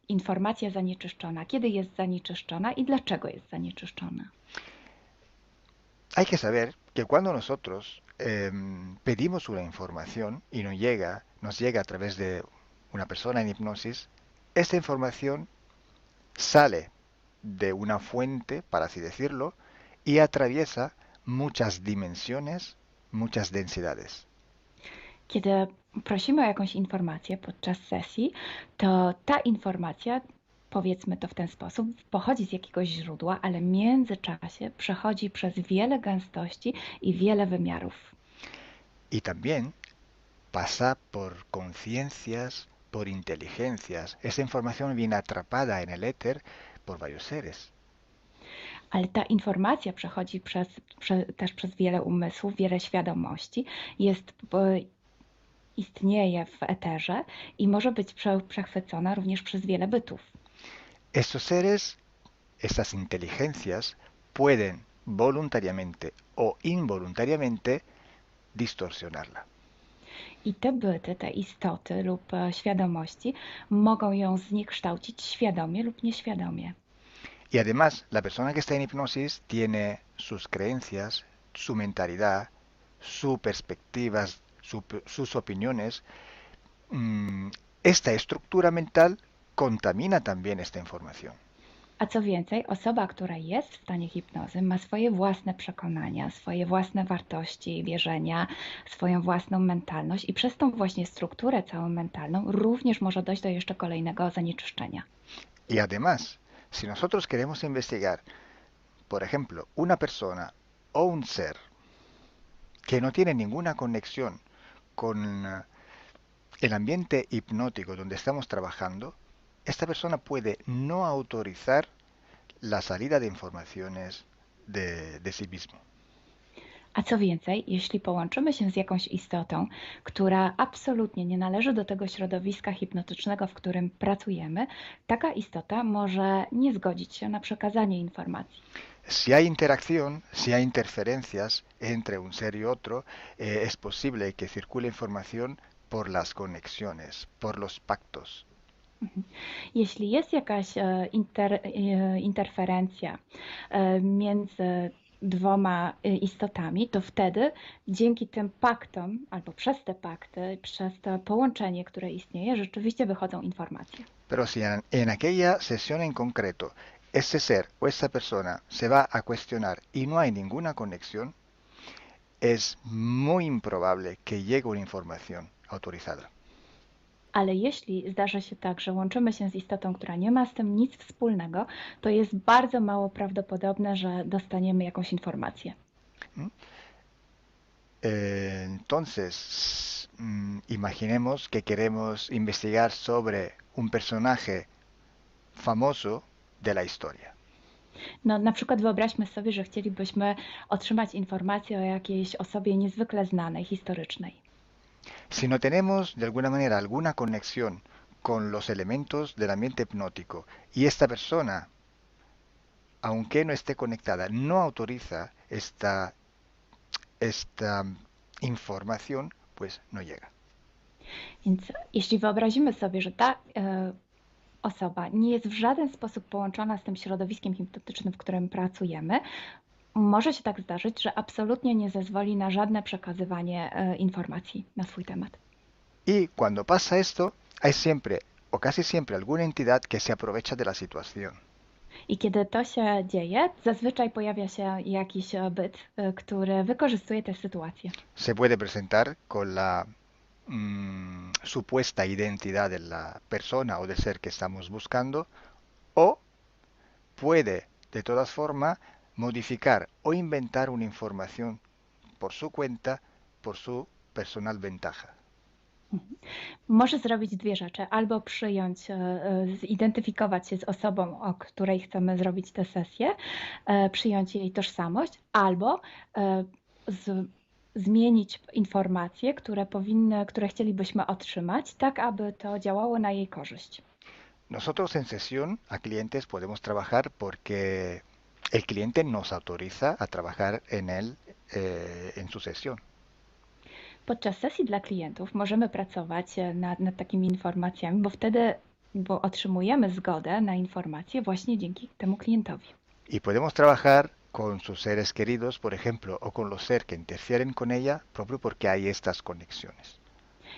informacja zanieczyszczona? Kiedy jest zanieczyszczona i dlaczego jest zanieczyszczona? Hay que saber que cuando nosotros pedimos una información y nos llega a través de una persona en hipnosis, esta información sale de una fuente, para así decirlo, y atraviesa muchas dimensiones, muchas densidades. Kiedy prosimy o jakąś informację podczas sesji, to ta informacja, powiedzmy to w ten sposób, pochodzi z jakiegoś źródła, ale w międzyczasie przechodzi przez wiele gęstości i wiele wymiarów. Y también pasa por conciencias, por inteligencias. Esa información viene atrapada en el éter por varios seres. Ale ta informacja przechodzi też przez wiele umysłów, wiele świadomości, istnieje w eterze i może być przechwycona również przez wiele bytów. Estos seres, estas inteligencias, pueden voluntariamente o involuntariamente distorsionarla. I te byty, te istoty lub świadomości mogą ją zniekształcić świadomie lub nieświadomie. Y además, la persona que está en hipnosis tiene sus creencias, su mentalidad, sus perspectivas, sus opiniones. Esta estructura mental contamina también esta información. A co więcej, osoba, która jest w stanie hipnozy, ma swoje własne przekonania, swoje własne wartości, wierzenia, swoją własną mentalność i przez tą właśnie strukturę całą mentalną również może dojść do jeszcze kolejnego zanieczyszczenia. Y además, si nosotros queremos investigar, por ejemplo, una persona o un ser que no tiene ninguna conexión con el ambiente hipnótico donde estamos trabajando, esta persona puede no autorizar la salida de informaciones de sí mismo. A co więcej, jeśli połączymy się z jakąś istotą, która absolutnie nie należy do tego środowiska hipnotycznego, w którym pracujemy, taka istota może nie zgodzić się na przekazanie informacji. Si hay interacción, si hay interferencias entre un ser y otro, es posible que circule información por las conexiones, por los pactos. Jeśli jest jakaś interferencja między dwoma istotami, to wtedy dzięki tym paktom, albo przez te pakty, przez to połączenie, które istnieje, rzeczywiście wychodzą informacje. Pero si en aquella sesión en concreto ese ser o esa persona se va a cuestionar y no hay ninguna conexión, es muy improbable que llegue una información autorizada. Ale jeśli zdarza się tak, że łączymy się z istotą, która nie ma z tym nic wspólnego, to jest bardzo mało prawdopodobne, że dostaniemy jakąś informację. Entonces, imaginemos que queremos investigar sobre un personaje famoso de la historia. No, na przykład wyobraźmy sobie, że chcielibyśmy otrzymać informację o jakiejś osobie niezwykle znanej, historycznej. Si no tenemos de alguna manera alguna conexión con los elementos del ambiente hipnótico y esta persona, aunque no esté conectada, no autoriza esta información, pues no llega. Więc jeśli wyobrazimy sobie, że ta osoba nie jest w żaden sposób połączona z tym środowiskiem hipnotycznym, w którym pracujemy, może się tak zdarzyć, że absolutnie nie zezwoli na żadne przekazywanie informacji na swój temat. Y cuando pasa esto, hay siempre o casi siempre alguna entidad que se aprovecha de la situación. I kiedy to się dzieje, zazwyczaj pojawia się jakiś byt, który wykorzystuje tę sytuację. Se puede presentar con la supuesta identidad de la persona o del ser que estamos buscando, o puede, de todas formas, modificar o inventar una información por su cuenta, por su personal ventaja. Może zrobić dwie rzeczy. Albo przyjąć, zidentyfikować się z osobą, o której chcemy zrobić tę sesję, przyjąć jej tożsamość, albo zmienić informacje, które chcielibyśmy otrzymać, tak aby to działało na jej korzyść. Nosotros en sesión a clientes podemos trabajar porque el cliente nos autoriza a trabajar en él en su sesión. Podczas sesji dla klientów możemy pracować nad takimi informacjami, bo otrzymujemy zgodę na informacje właśnie dzięki temu klientowi. Y podemos trabajar con sus seres queridos, por ejemplo, o con los seres que interfieren con ella, propio porque hay estas conexiones.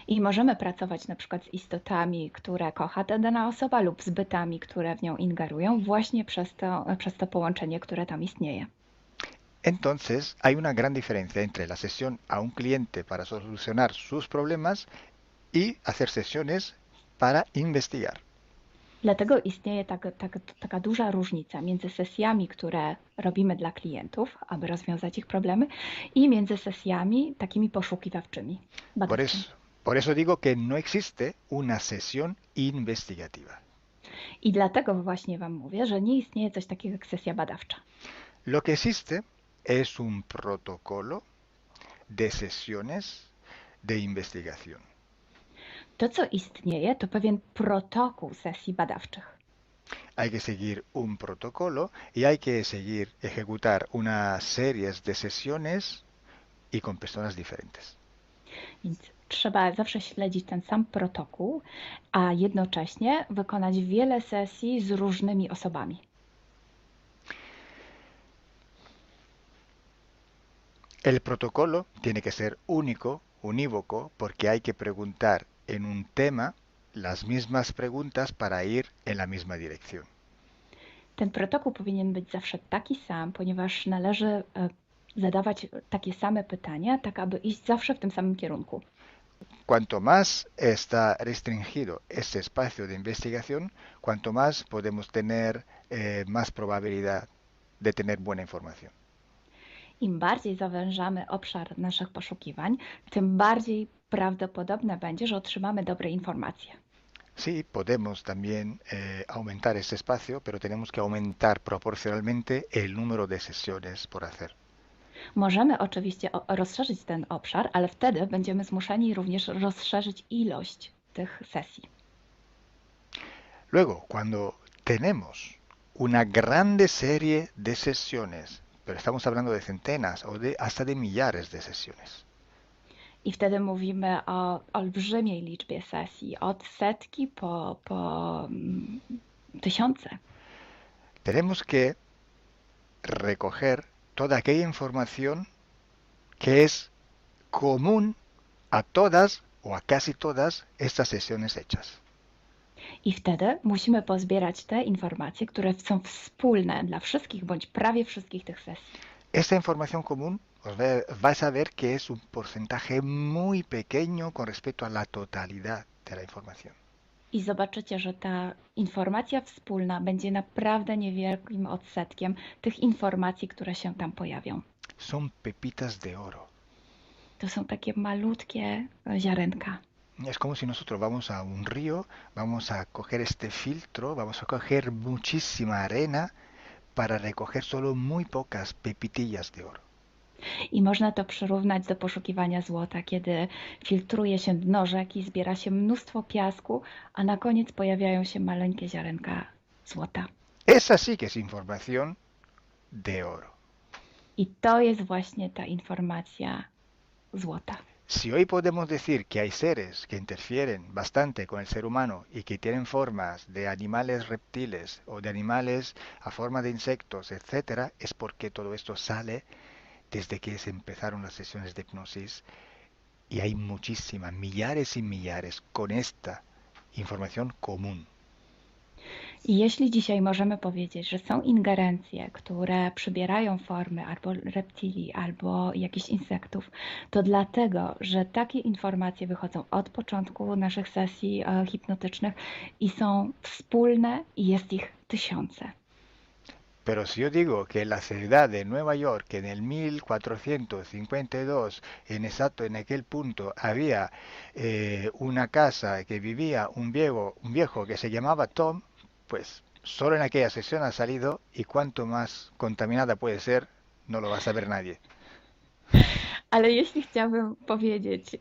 I możemy pracować na przykład z istotami, które kocha ta dana osoba, lub z bytami, które w nią ingerują, właśnie przez to połączenie, które tam istnieje. Entonces, hay una gran diferencia entre la sesión a un cliente para solucionar sus problemas y hacer sesiones para investigar. Dlatego istnieje taka duża różnica między sesjami, które robimy dla klientów, aby rozwiązać ich problemy, i między sesjami takimi poszukiwawczymi, badawczymi. Por eso digo que no existe una sesión investigativa. I dlatego właśnie Wam mówię, że nie istnieje coś takiego jak sesja badawcza. Lo que existe es un protocolo de sesiones de investigación. To, co istnieje, to pewien protokół sesji badawczych. Hay que seguir un protocolo y hay que seguir, ejecutar unas series de sesiones y con personas diferentes. Więc trzeba zawsze śledzić ten sam protokół, a jednocześnie wykonać wiele sesji z różnymi osobami. El protocolo tiene que ser único, unívoco, porque hay que preguntar en un tema las mismas preguntas para ir en la misma dirección. Ten protokół powinien być zawsze taki sam, ponieważ należy zadawać takie same pytania, tak aby iść zawsze w tym samym kierunku. Cuanto más está restringido este espacio de investigación, cuanto más podemos tener más probabilidad de tener buena información. Im bardziej zawężamy obszar naszych poszukiwań, tym bardziej prawdopodobne będzie, że otrzymamy dobre informacje. Sí, podemos también aumentar este espacio, pero tenemos que aumentar proporcionalmente el número de sesiones por hacer. Możemy oczywiście rozszerzyć ten obszar, ale wtedy będziemy zmuszeni również rozszerzyć ilość tych sesji. Luego, cuando tenemos una grande serie de sesiones, pero estamos hablando de centenas o hasta de millares de sesiones. I wtedy mówimy o olbrzymiej liczbie sesji, od setki po tysiące. Tenemos que recoger toda aquella información que es común a todas o a casi todas estas sesiones hechas. I wtedy musimy pozbierać te informacje, które są wspólne dla wszystkich bądź prawie wszystkich tych sesji. Esta información común vais a ver que es un porcentaje muy pequeño con respecto a la totalidad de la información. I zobaczycie, że ta informacja wspólna będzie naprawdę niewielkim odsetkiem tych informacji, które się tam pojawią. Son pepitas de oro. To są takie malutkie ziarenka. Es como si nosotros vamos a un río, vamos a coger este filtro, vamos a coger muchísima arena para recoger solo muy pocas pepitillas de oro. I można to przyrównać do poszukiwania złota, kiedy filtruje się dno rzeki, zbiera się mnóstwo piasku, a na koniec pojawiają się maleńkie ziarenka złota. Esa sí que es información de oro. I to jest właśnie ta informacja złota. Si hoy podemos decir que hay seres que interfieren bastante con el ser humano y que tienen formas de animales reptiles o de animales a forma de insectos, etcétera, es porque todo esto sale desde que se empezaron las sesiones de hipnosis y hay muchísimas, millares y millares con esta información común. I jeśli dzisiaj możemy powiedzieć, że są ingerencje, które przybierają formy albo reptilii, albo jakichś insektów, to dlatego, że takie informacje wychodzą od początku naszych sesji hipnotycznych i są wspólne i jest ich tysiące. Pero si yo digo que en la ciudad de Nueva York, en el 1452, en aquel punto, había una casa que vivía un viejo que se llamaba Tom, pues solo en aquella sesión ha salido y cuanto más contaminada puede ser, no lo va a saber nadie. Ale jeśli chciałabym powiedzieć,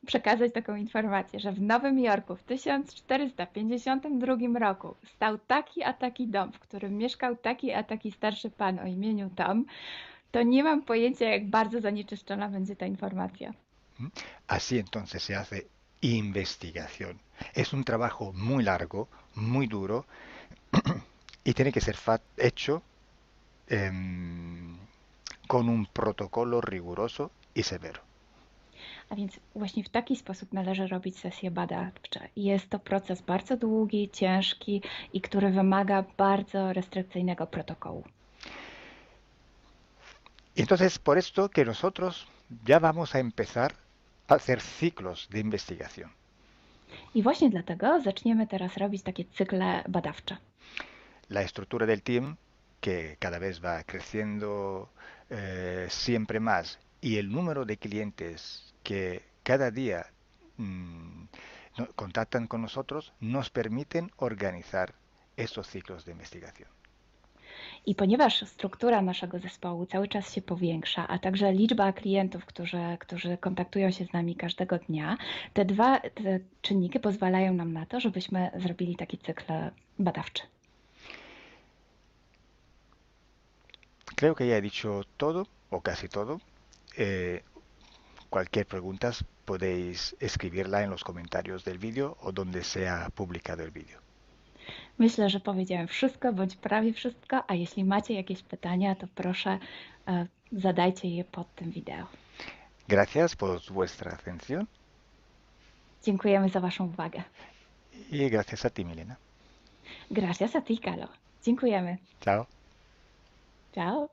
przekazać taką informację, że w Nowym Jorku w 1452 roku stał taki a taki dom, w którym mieszkał taki a taki starszy pan o imieniu Tom, to nie mam pojęcia, jak bardzo zanieczyszczona będzie ta informacja. Así entonces se hace investigación. Es un trabajo muy largo, muy duro y tiene que ser hecho con un protocolo riguroso y severo. A więc właśnie w taki sposób należy robić sesje badawcze. Jest to proces bardzo długi, ciężki i który wymaga bardzo restrykcyjnego protokołu. Y entonces por esto que nosotros ya vamos a empezar a hacer ciclos de investigación. I właśnie dlatego zaczniemy teraz robić takie cykle badawcze. La estructura del team, que cada vez va creciendo siempre más, y el número de clientes que cada día contactan con nosotros, nos permiten organizar estos ciclos de investigación. I ponieważ struktura naszego zespołu cały czas się powiększa, a także liczba klientów, którzy kontaktują się z nami każdego dnia, te czynniki pozwalają nam na to, żebyśmy zrobili taki cykl badawczy. Creo que ya he dicho todo, o casi todo. Cualquier pregunta podéis escribirla en los comentarios del vídeo o donde sea publicado el vídeo. Myślę, że powiedziałem wszystko, bądź prawie wszystko, a jeśli macie jakieś pytania, to proszę zadajcie je pod tym wideo. Gracias por vuestra atención. Dziękujemy za Waszą uwagę. Y gracias a ti, Milena. Gracias a ti, Kalo. Dziękujemy. Chao. Ciao.